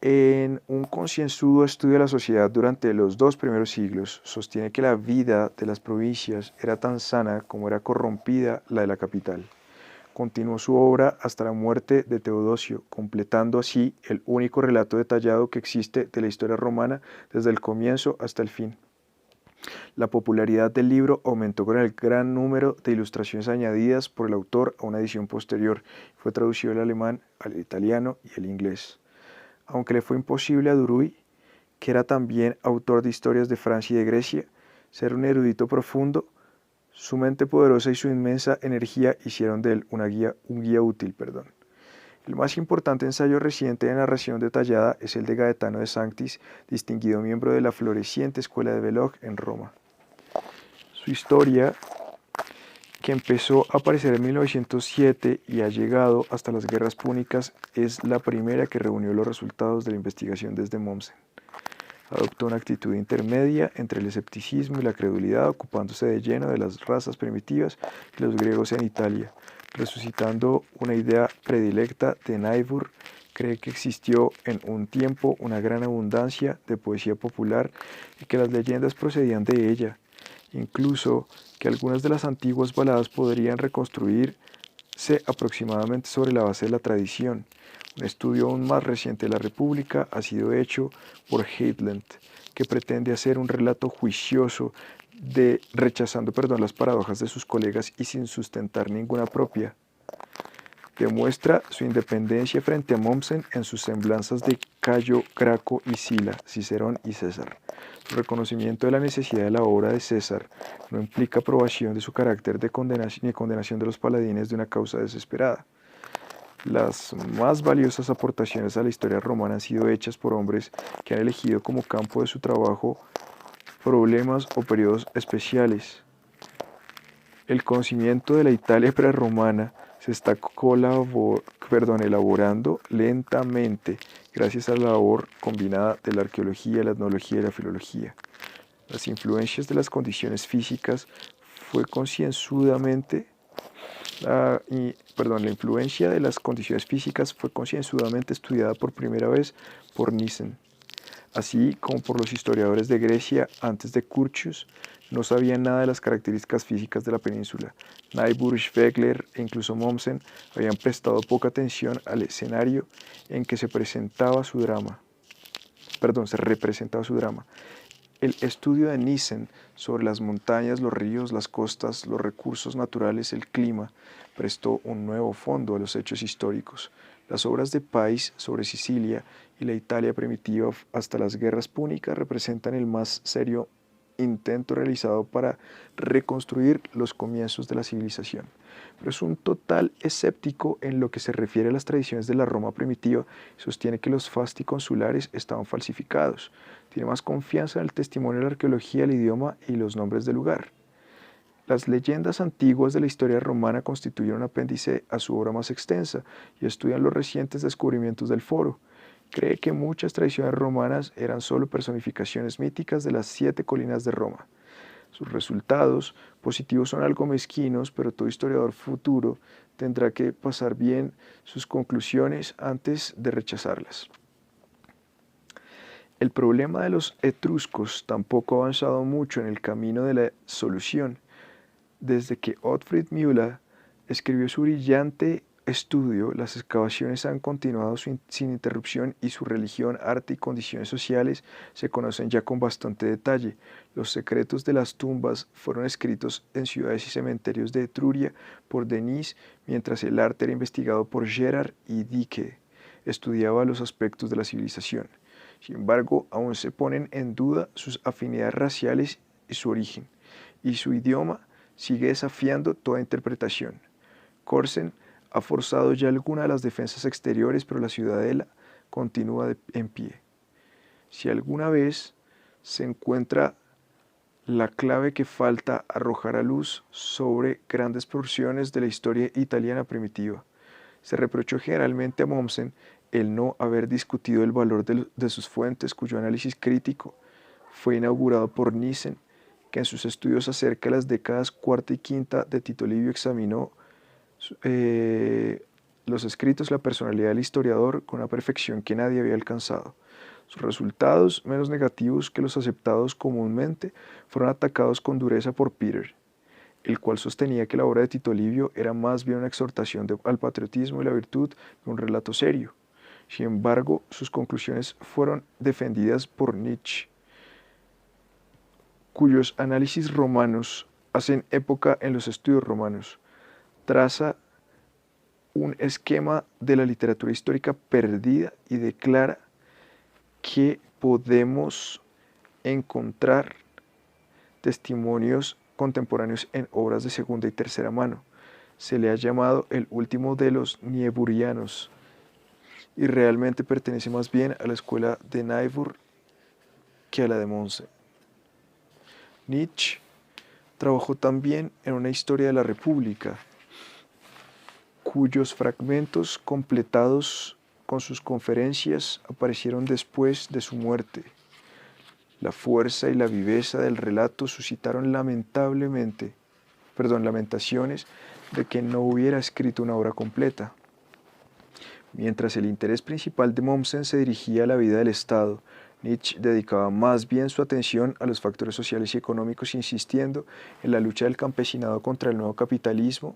En un concienzudo estudio de la sociedad durante los 2 primeros siglos, sostiene que la vida de las provincias era tan sana como era corrompida la de la capital. Continuó su obra hasta la muerte de Teodosio, completando así el único relato detallado que existe de la historia romana desde el comienzo hasta el fin. La popularidad del libro aumentó con el gran número de ilustraciones añadidas por el autor a una edición posterior. Fue traducido al alemán, al italiano y al inglés. Aunque le fue imposible a Duruy, que era también autor de historias de Francia y de Grecia, ser un erudito profundo, su mente poderosa y su inmensa energía hicieron de él un guía útil. El más importante ensayo reciente de narración detallada es el de Gaetano de Sanctis, distinguido miembro de la floreciente escuela de Belloc en Roma. Su historia, que empezó a aparecer en 1907 y ha llegado hasta las guerras púnicas, es la primera que reunió los resultados de la investigación desde Mommsen. Adoptó una actitud intermedia entre el escepticismo y la credulidad, ocupándose de lleno de las razas primitivas y los griegos en Italia, resucitando una idea predilecta de Niebuhr. Cree que existió en un tiempo una gran abundancia de poesía popular y que las leyendas procedían de ella, incluso que algunas de las antiguas baladas podrían reconstruirse aproximadamente sobre la base de la tradición. Un estudio aún más reciente de la República ha sido hecho por Heitland, que pretende hacer un relato juicioso rechazando las paradojas de sus colegas y sin sustentar ninguna propia. Demuestra su independencia frente a Mommsen en sus semblanzas de Cayo, Graco y Sila, Cicerón y César. Su reconocimiento de la necesidad de la obra de César no implica aprobación de su carácter de condenación ni condenación de los paladines de una causa desesperada. Las más valiosas aportaciones a la historia romana han sido hechas por hombres que han elegido como campo de su trabajo problemas o periodos especiales. El conocimiento de la Italia prerromana se está elaborando lentamente gracias a la labor combinada de la arqueología, la etnología y la filología. Las influencias de las condiciones físicas fue concienzudamente la influencia de las condiciones físicas fue concienzudamente estudiada por primera vez por Nissen, así como por los historiadores de Grecia antes de Curtius. No sabían nada de las características físicas de la península. Niebuhr, Schwegler e incluso Mommsen habían prestado poca atención al escenario en que se representaba su drama. El estudio de Nissen sobre las montañas, los ríos, las costas, los recursos naturales, el clima, prestó un nuevo fondo a los hechos históricos. Las obras de Pais sobre Sicilia y la Italia primitiva hasta las guerras púnicas representan el más serio intento realizado para reconstruir los comienzos de la civilización. Pero es un total escéptico en lo que se refiere a las tradiciones de la Roma primitiva y sostiene que los fasti consulares estaban falsificados. Tiene más confianza en el testimonio de la arqueología, el idioma y los nombres del lugar. Las leyendas antiguas de la historia romana constituyen un apéndice a su obra más extensa y estudian los recientes descubrimientos del Foro. Cree que muchas tradiciones romanas eran solo personificaciones míticas de las 7 colinas de Roma. Sus resultados positivos son algo mezquinos, pero todo historiador futuro tendrá que pasar bien sus conclusiones antes de rechazarlas. El problema de los etruscos tampoco ha avanzado mucho en el camino de la solución. Desde que Otfried Müller escribió su brillante estudio, las excavaciones han continuado sin interrupción y su religión, arte y condiciones sociales se conocen ya con bastante detalle. Los secretos de las tumbas fueron escritos en ciudades y cementerios de Etruria por Denis, mientras el arte era investigado por Gerard y Dicke. Estudiaba los aspectos de la civilización. Sin embargo, aún se ponen en duda sus afinidades raciales y su origen, y su idioma sigue desafiando toda interpretación. Corsen ha forzado ya alguna de las defensas exteriores, pero la ciudadela continúa en pie. Si alguna vez se encuentra la clave que falta arrojar a luz sobre grandes porciones de la historia italiana primitiva, se reprochó generalmente a Mommsen el no haber discutido el valor de sus fuentes, cuyo análisis crítico fue inaugurado por Nissen, que en sus estudios acerca de las décadas cuarta y quinta de Tito Livio examinó los escritos, la personalidad del historiador con una perfección que nadie había alcanzado. Sus resultados, menos negativos que los aceptados comúnmente, fueron atacados con dureza por Peter, el cual sostenía que la obra de Tito Livio era más bien una exhortación al patriotismo y la virtud que un relato serio. Sin embargo, sus conclusiones fueron defendidas por Nietzsche, cuyos análisis romanos hacen época en los estudios romanos. Traza un esquema de la literatura histórica perdida y declara que podemos encontrar testimonios contemporáneos en obras de segunda y tercera mano. Se le ha llamado el último de los nieburianos y realmente pertenece más bien a la escuela de Niebuhr que a la de Mommsen. Nietzsche trabajó también en una historia de la República, cuyos fragmentos completados con sus conferencias aparecieron después de su muerte. La fuerza y la viveza del relato suscitaron lamentaciones de que no hubiera escrito una obra completa. Mientras el interés principal de Mommsen se dirigía a la vida del Estado, Nietzsche dedicaba más bien su atención a los factores sociales y económicos, insistiendo en la lucha del campesinado contra el nuevo capitalismo,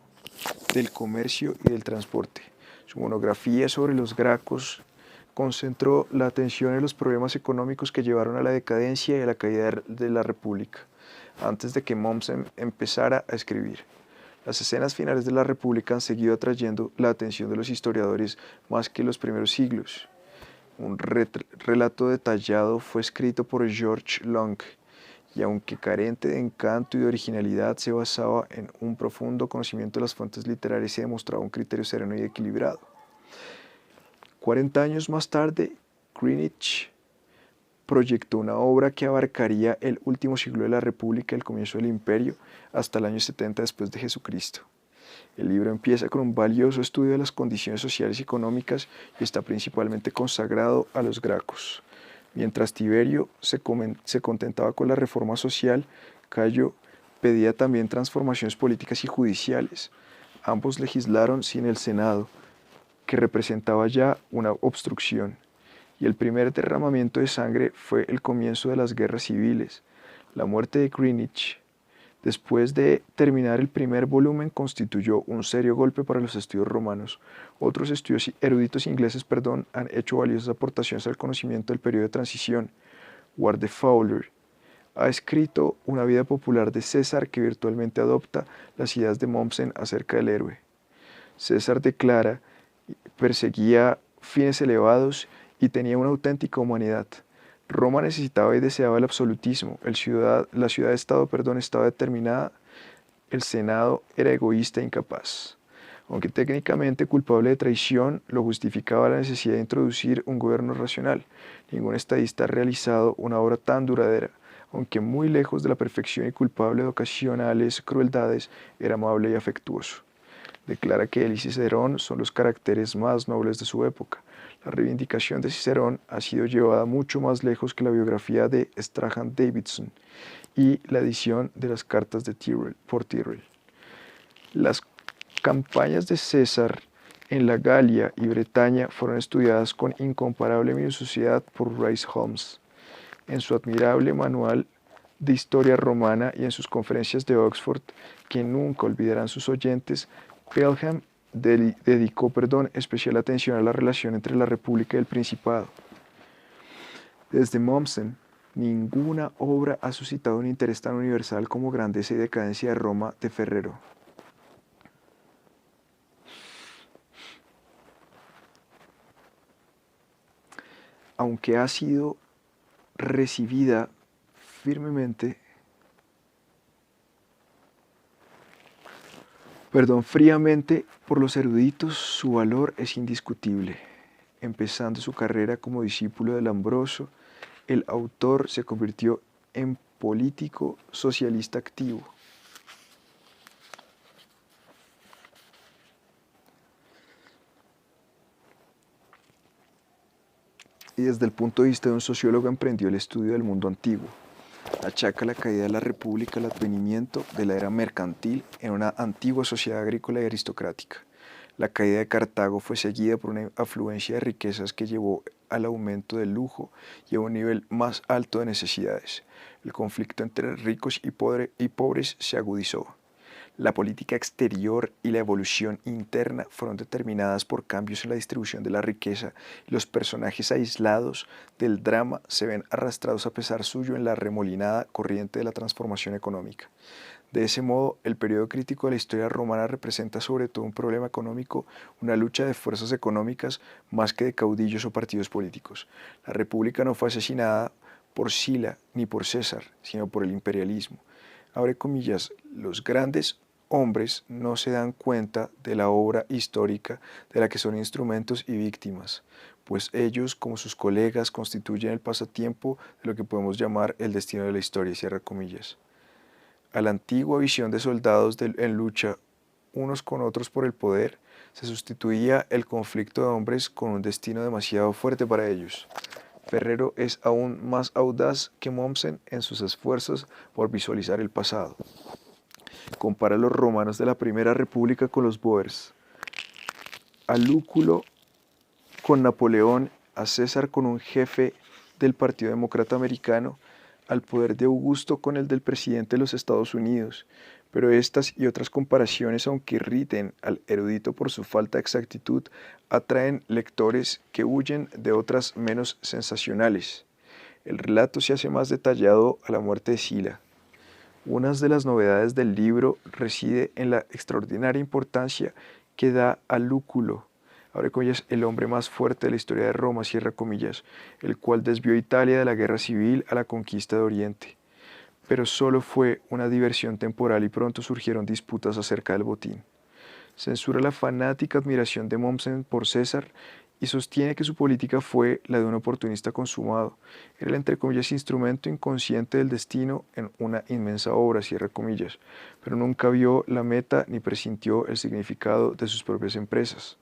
del comercio y del transporte. Su monografía sobre los gracos concentró la atención en los problemas económicos que llevaron a la decadencia y a la caída de la República, antes de que Mommsen empezara a escribir. Las escenas finales de la República han seguido atrayendo la atención de los historiadores más que los primeros siglos. Un relato detallado fue escrito por George Long, y aunque carente de encanto y de originalidad, se basaba en un profundo conocimiento de las fuentes literarias y demostraba un criterio sereno y equilibrado. 40 años más tarde, Greenwich proyectó una obra que abarcaría el último siglo de la República y el comienzo del Imperio hasta el año 70 después de Jesucristo. El libro empieza con un valioso estudio de las condiciones sociales y económicas y está principalmente consagrado a los gracos. Mientras Tiberio se contentaba con la reforma social, Cayo pedía también transformaciones políticas y judiciales. Ambos legislaron sin el Senado, que representaba ya una obstrucción, y el primer derramamiento de sangre fue el comienzo de las guerras civiles. La muerte de Greenwich, después de terminar el primer volumen, constituyó un serio golpe para los estudios romanos. Otros eruditos ingleses han hecho valiosas aportaciones al conocimiento del periodo de transición. Ward de Fowler ha escrito una vida popular de César que virtualmente adopta las ideas de Mommsen acerca del héroe. César declara: perseguía fines elevados y tenía una auténtica humanidad. Roma necesitaba y deseaba el absolutismo, la ciudad-estado estaba determinada, el Senado era egoísta e incapaz. Aunque técnicamente culpable de traición, lo justificaba la necesidad de introducir un gobierno racional. Ningún estadista ha realizado una obra tan duradera. Aunque muy lejos de la perfección y culpable de ocasionales crueldades, era amable y afectuoso. Declara que él y Cicerón son los caracteres más nobles de su época. La reivindicación de Cicerón ha sido llevada mucho más lejos que la biografía de Strahan Davidson y la edición de las cartas de por Tyrrell. Las campañas de César en la Galia y Bretaña fueron estudiadas con incomparable minuciosidad por Rice Holmes. En su admirable manual de historia romana y en sus conferencias de Oxford, que nunca olvidarán sus oyentes, Pelham dedicó especial atención a la relación entre la República y el Principado. Desde Mommsen, ninguna obra ha suscitado un interés tan universal como Grandeza y decadencia de Roma de Ferrero. Aunque ha sido recibida fríamente por los eruditos, su valor es indiscutible. Empezando su carrera como discípulo de Lambroso, el autor se convirtió en político socialista activo. Y desde el punto de vista de un sociólogo emprendió el estudio del mundo antiguo. Achaca la caída de la República al advenimiento de la era mercantil en una antigua sociedad agrícola y aristocrática. La caída de Cartago fue seguida por una afluencia de riquezas que llevó al aumento del lujo y a un nivel más alto de necesidades. El conflicto entre ricos y pobres se agudizó. La política exterior y la evolución interna fueron determinadas por cambios en la distribución de la riqueza y los personajes aislados del drama se ven arrastrados a pesar suyo en la remolinada corriente de la transformación económica. De ese modo, el periodo crítico de la historia romana representa sobre todo un problema económico, una lucha de fuerzas económicas más que de caudillos o partidos políticos. La República no fue asesinada por Sila ni por César, sino por el imperialismo. Abre comillas, los grandes hombres no se dan cuenta de la obra histórica de la que son instrumentos y víctimas, pues ellos, como sus colegas, constituyen el pasatiempo de lo que podemos llamar el destino de la historia, cierra comillas. A la antigua visión de soldados en lucha unos con otros por el poder, se sustituía el conflicto de hombres con un destino demasiado fuerte para ellos. Ferrero es aún más audaz que Mommsen en sus esfuerzos por visualizar el pasado. Compara a los romanos de la Primera República con los Boers, a Lúculo con Napoleón, a César con un jefe del Partido Demócrata Americano, al poder de Augusto con el del presidente de los Estados Unidos. Pero estas y otras comparaciones, aunque irriten al erudito por su falta de exactitud, atraen lectores que huyen de otras menos sensacionales. El relato se hace más detallado a la muerte de Sila. Una de las novedades del libro reside en la extraordinaria importancia que da a Lúculo, abre comillas, el hombre más fuerte de la historia de Roma, cierra comillas, el cual desvió a Italia de la guerra civil a la conquista de Oriente. Pero solo fue una diversión temporal y pronto surgieron disputas acerca del botín. Censura la fanática admiración de Mommsen por César y sostiene que su política fue la de un oportunista consumado. Era el, entre comillas, instrumento inconsciente del destino en una inmensa obra, cierra comillas, pero nunca vio la meta ni presintió el significado de sus propias empresas.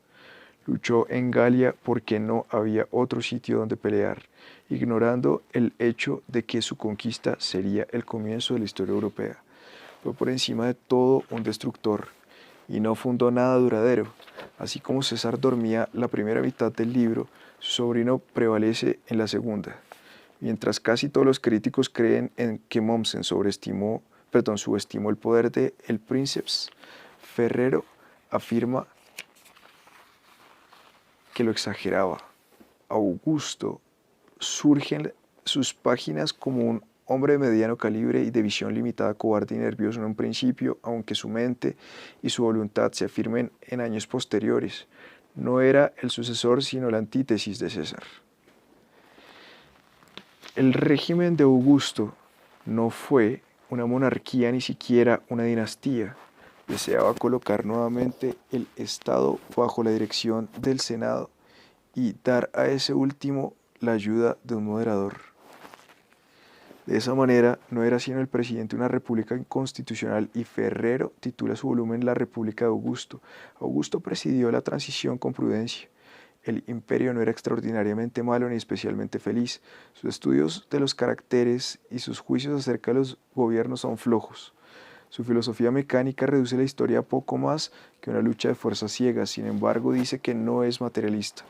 Luchó en Galia porque no había otro sitio donde pelear, ignorando el hecho de que su conquista sería el comienzo de la historia europea. Fue por encima de todo un destructor y no fundó nada duradero. Así como César dormía la primera mitad del libro, su sobrino prevalece en la segunda. Mientras casi todos los críticos creen en que Mommsen subestimó el poder de el Princeps, Ferrero afirma que lo exageraba. Augusto surge en sus páginas como un hombre de mediano calibre y de visión limitada, cobarde y nervioso en un principio, aunque su mente y su voluntad se afirmen en años posteriores. No era el sucesor, sino la antítesis de César. El régimen de Augusto no fue una monarquía ni siquiera una dinastía. Deseaba colocar nuevamente el Estado bajo la dirección del Senado y dar a ese último la ayuda de un moderador. De esa manera, no era sino el presidente de una república inconstitucional y Ferrero titula su volumen La República de Augusto. Augusto presidió la transición con prudencia. El imperio no era extraordinariamente malo ni especialmente feliz. Sus estudios de los caracteres y sus juicios acerca de los gobiernos son flojos. Su filosofía mecánica reduce la historia a poco más que una lucha de fuerzas ciegas. Sin embargo, dice que no es materialista.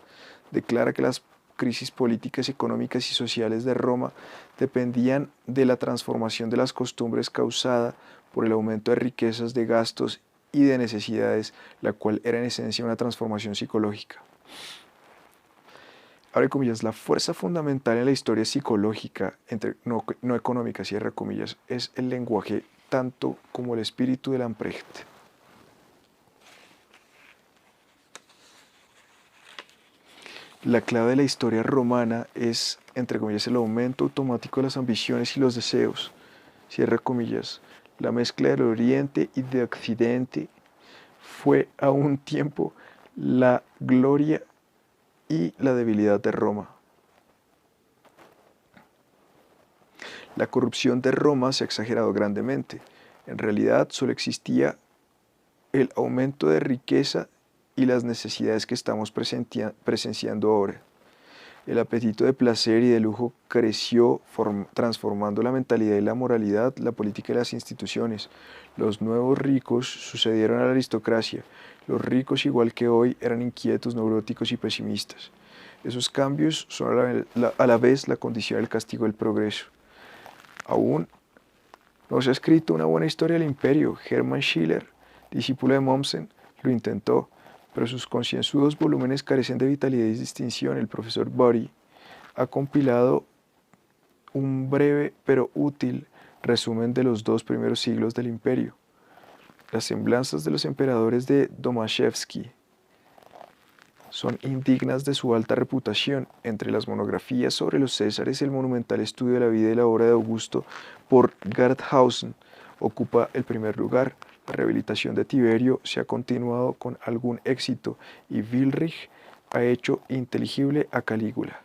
Declara que las crisis políticas, económicas y sociales de Roma dependían de la transformación de las costumbres causada por el aumento de riquezas, de gastos y de necesidades, la cual era en esencia una transformación psicológica. Abre comillas, la fuerza fundamental en la historia psicológica, no económica, cierra comillas, es el lenguaje tanto como el espíritu de Lamprecht. La clave de la historia romana es, entre comillas, el aumento automático de las ambiciones y los deseos, cierra comillas. La mezcla del Oriente y de Occidente fue a un tiempo la gloria y la debilidad de Roma. La corrupción de Roma se ha exagerado grandemente. En realidad solo existía el aumento de riqueza y las necesidades que estamos presenciando ahora. El apetito de placer y de lujo creció, transformando la mentalidad y la moralidad, la política y las instituciones. Los nuevos ricos sucedieron a la aristocracia. Los ricos, igual que hoy, eran inquietos, neuróticos y pesimistas. Esos cambios son a la vez la condición del castigo del progreso. Aún no se ha escrito una buena historia del imperio. Hermann Schiller, discípulo de Mommsen, lo intentó, pero sus concienzudos volúmenes carecen de vitalidad y distinción. El profesor Bury ha compilado un breve pero útil resumen de los 2 primeros siglos del imperio. Las semblanzas de los emperadores de Domashevsky son indignas de su alta reputación. Entre las monografías sobre los Césares, el monumental estudio de la vida y la obra de Augusto por Garthausen ocupa el primer lugar. La rehabilitación de Tiberio se ha continuado con algún éxito y Wilrich ha hecho inteligible a Calígula.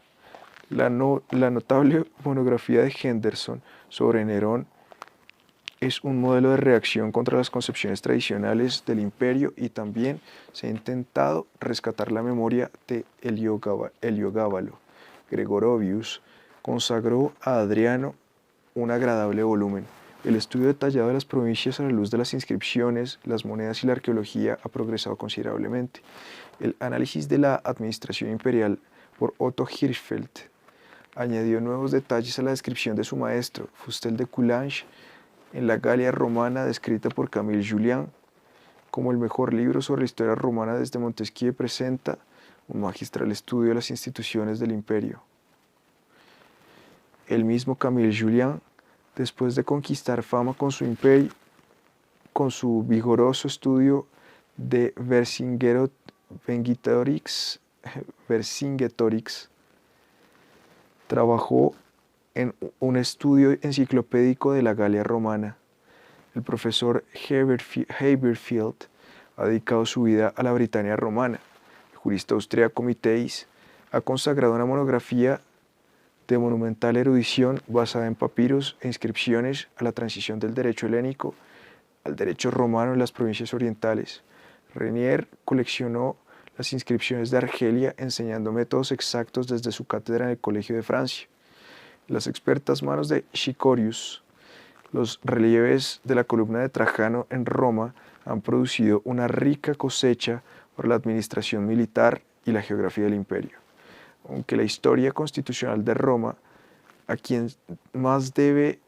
La notable monografía de Henderson sobre Nerón es un modelo de reacción contra las concepciones tradicionales del imperio y también se ha intentado rescatar la memoria de Heliogábalo. Gregorovius consagró a Adriano un agradable volumen. El estudio detallado de las provincias a la luz de las inscripciones, las monedas y la arqueología ha progresado considerablemente. El análisis de la administración imperial por Otto Hirschfeld añadió nuevos detalles a la descripción de su maestro, Fustel de Coulanges, en la Galia romana descrita por Camille Jullian como el mejor libro sobre la historia romana desde Montesquieu presenta un magistral estudio de las instituciones del imperio. El mismo Camille Jullian Después de conquistar fama con su imperio, con su vigoroso estudio de Vercingetorix, trabajó en un estudio enciclopédico de la Galia romana. El profesor Haberfield ha dedicado su vida a la Britania romana. El jurista austríaco Mitteis ha consagrado una monografía de monumental erudición basada en papiros e inscripciones a la transición del derecho helénico al derecho romano en las provincias orientales. Renier coleccionó las inscripciones de Argelia enseñando métodos exactos desde su cátedra en el Colegio de Francia. En las expertas manos de Chicorius, los relieves de la columna de Trajano en Roma han producido una rica cosecha para la administración militar y la geografía del imperio. Aunque la historia constitucional de Roma, a quien más debe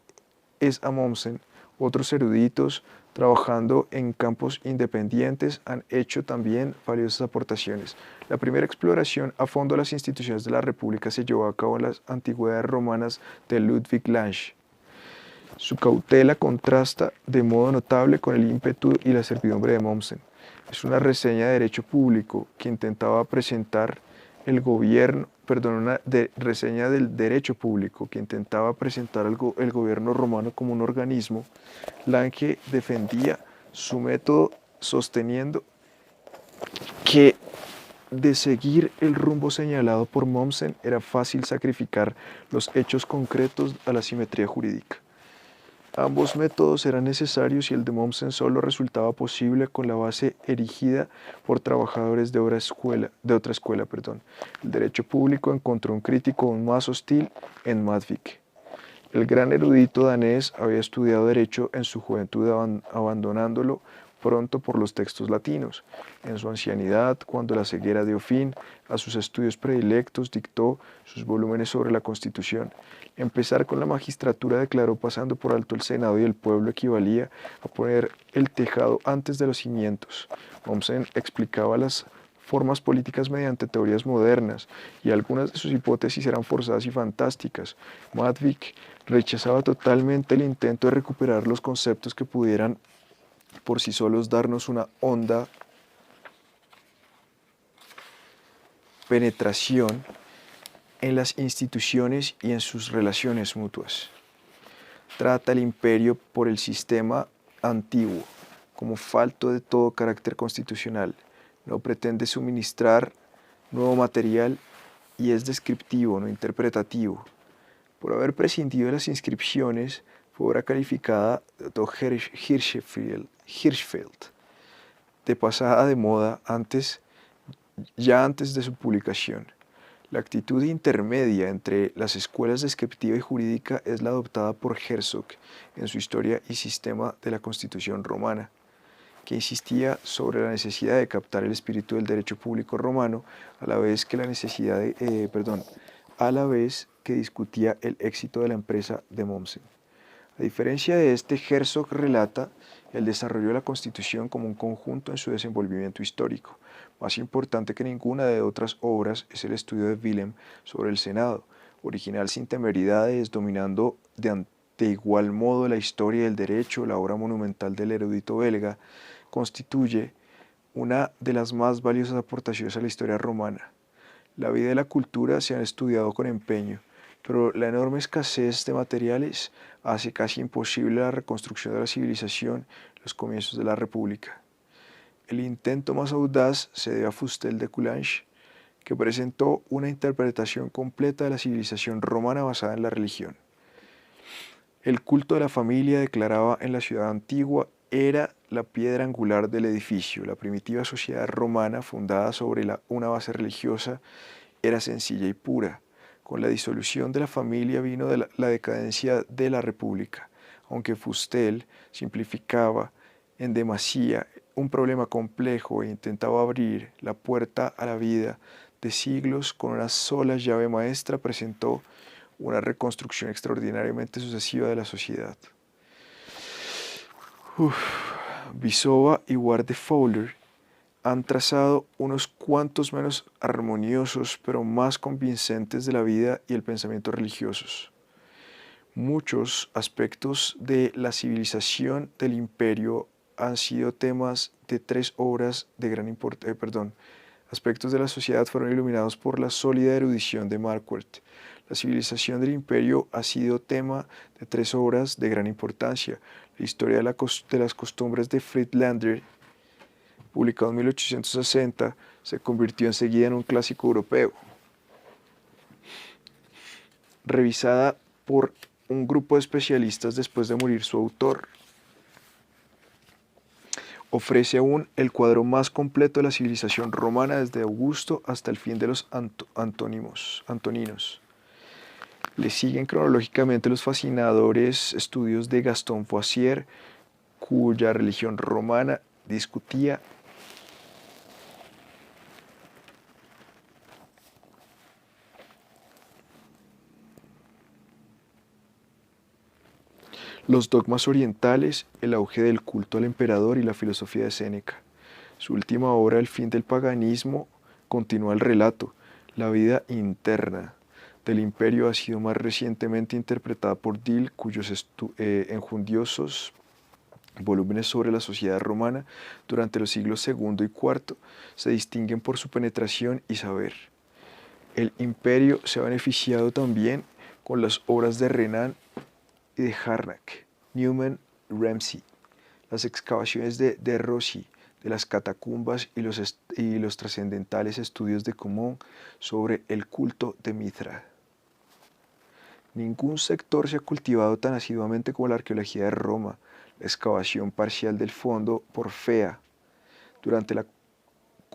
es a Mommsen, otros eruditos trabajando en campos independientes han hecho también valiosas aportaciones. La primera exploración a fondo de las instituciones de la República se llevó a cabo en las antigüedades romanas de Ludwig Lange. Su cautela contrasta de modo notable con el ímpetu y la servidumbre de Mommsen. Es una reseña de derecho público que intentaba presentar el gobierno, una reseña del derecho público que intentaba presentar el gobierno romano como un organismo. Lange defendía su método sosteniendo que de seguir el rumbo señalado por Mommsen era fácil sacrificar los hechos concretos a la simetría jurídica. Ambos métodos eran necesarios y el de Mommsen solo resultaba posible con la base erigida por trabajadores de otra escuela. El derecho público encontró un crítico aún más hostil en Madvig. El gran erudito danés había estudiado derecho en su juventud abandonándolo pronto por los textos latinos. En su ancianidad, cuando la ceguera dio fin a sus estudios predilectos, dictó sus volúmenes sobre la Constitución. Empezar con la magistratura declaró pasando por alto el Senado y el pueblo equivalía a poner el tejado antes de los cimientos. Mommsen explicaba las formas políticas mediante teorías modernas, y algunas de sus hipótesis eran forzadas y fantásticas. Madvig rechazaba totalmente el intento de recuperar los conceptos que pudieran por sí solos darnos una honda penetración en las instituciones y en sus relaciones mutuas. Trata el imperio por el sistema antiguo como falto de todo carácter constitucional. No pretende suministrar nuevo material y es descriptivo, no interpretativo. Por haber prescindido de las inscripciones, fue obra calificada de Hirschfeld, de pasada de moda ya antes de su publicación. La actitud intermedia entre las escuelas descriptiva y jurídica es la adoptada por Herzog en su Historia y Sistema de la Constitución Romana, que insistía sobre la necesidad de captar el espíritu del derecho público romano, a la vez que discutía el éxito de la empresa de Mommsen. A diferencia de este, Herzog relata el desarrollo de la Constitución como un conjunto en su desenvolvimiento histórico. Más importante que ninguna de otras obras es el estudio de Willem sobre el Senado, original sin temeridades, dominando de igual modo la historia del derecho. La obra monumental del erudito belga constituye una de las más valiosas aportaciones a la historia romana. La vida y la cultura se han estudiado con empeño, pero la enorme escasez de materiales hace casi imposible la reconstrucción de la civilización en los comienzos de la República. El intento más audaz se debe a Fustel de Coulanges, que presentó una interpretación completa de la civilización romana basada en la religión. El culto de la familia, declaraba en la ciudad antigua, era la piedra angular del edificio. La primitiva sociedad romana, fundada sobre una base religiosa, era sencilla y pura. Con la disolución de la familia vino la decadencia de la república. Aunque Fustel simplificaba en demasía un problema complejo e intentaba abrir la puerta a la vida de siglos con una sola llave maestra, presentó una reconstrucción extraordinariamente sucesiva de la sociedad. Wissowa y Ward Fowler han trazado unos cuantos menos armoniosos pero más convincentes de la vida y el pensamiento religiosos. Muchos aspectos de la civilización del imperio han sido temas de 3 obras de gran importancia, aspectos de la sociedad fueron iluminados por la sólida erudición de Marquardt. La civilización del imperio ha sido tema de 3 obras de gran importancia. La historia de las costumbres de Friedlander, publicado en 1860, se convirtió enseguida en un clásico europeo. Revisada por un grupo de especialistas después de morir su autor, ofrece aún el cuadro más completo de la civilización romana desde Augusto hasta el fin de los antoninos. Le siguen cronológicamente los fascinadores estudios de Gastón Foicier, cuya religión romana discutía los dogmas orientales, el auge del culto al emperador y la filosofía de Séneca. Su última obra, El fin del paganismo, continúa el relato. La vida interna del imperio ha sido más recientemente interpretada por Dill, cuyos enjundiosos volúmenes sobre la sociedad romana durante los siglos II y IV se distinguen por su penetración y saber. El imperio se ha beneficiado también con las obras de Renan y de Harnack, Newman, Ramsay, las excavaciones de Rossi, de las catacumbas y los trascendentales estudios de Comón sobre el culto de Mithra. Ningún sector se ha cultivado tan asiduamente como la arqueología de Roma, la excavación parcial del fondo por Fea. Durante la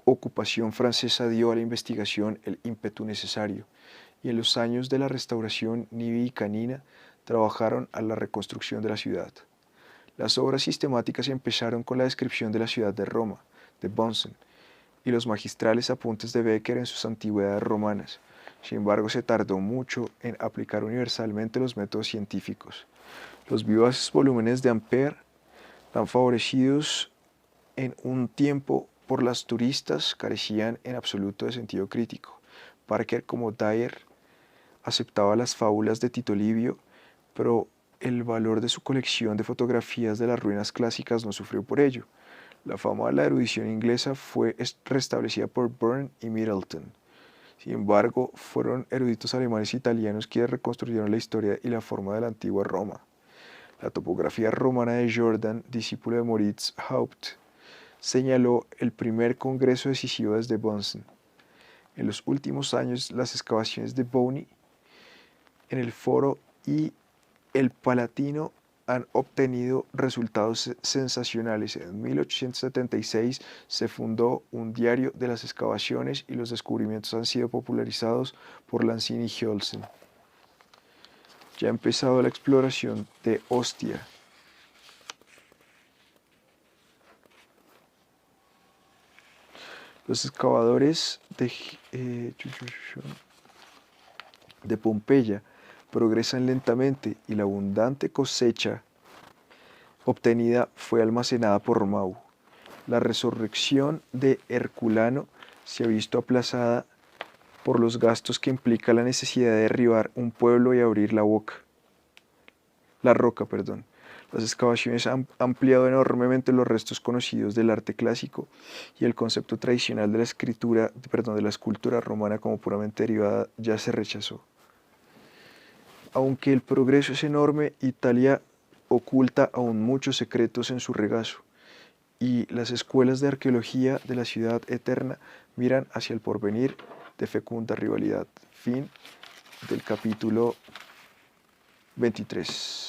ocupación francesa dio a la investigación el ímpetu necesario, y en los años de la restauración Nivi y Canina trabajaron a la reconstrucción de la ciudad. Las obras sistemáticas empezaron con la descripción de la ciudad de Roma, de Bunsen, y los magistrales apuntes de Becker en sus antigüedades romanas. Sin embargo, se tardó mucho en aplicar universalmente los métodos científicos. Los vivaces volúmenes de Ampère, tan favorecidos en un tiempo por las turistas, carecían en absoluto de sentido crítico. Parker, como Dyer, aceptaba las fábulas de Tito Livio, pero el valor de su colección de fotografías de las ruinas clásicas no sufrió por ello. La fama de la erudición inglesa fue restablecida por Burne y Middleton. Sin embargo, fueron eruditos alemanes e italianos quienes reconstruyeron la historia y la forma de la antigua Roma. La topografía romana de Jordan, discípulo de Moritz Haupt, señaló el primer congreso decisivo desde Bunsen. En los últimos años, las excavaciones de Boney en el Foro y el Palatino han obtenido resultados sensacionales. En 1876 se fundó un diario de las excavaciones y los descubrimientos han sido popularizados por Lanzini y Olsen. Ya ha empezado la exploración de Ostia. Los excavadores de Pompeya progresan lentamente y la abundante cosecha obtenida fue almacenada por Mau. La resurrección de Herculano se ha visto aplazada por los gastos que implica la necesidad de derribar un pueblo y abrir la roca. Las excavaciones han ampliado enormemente los restos conocidos del arte clásico y el concepto tradicional de la escultura romana como puramente derivada ya se rechazó. Aunque el progreso es enorme, Italia oculta aún muchos secretos en su regazo, y las escuelas de arqueología de la ciudad eterna miran hacia el porvenir de fecunda rivalidad. Fin del capítulo 23.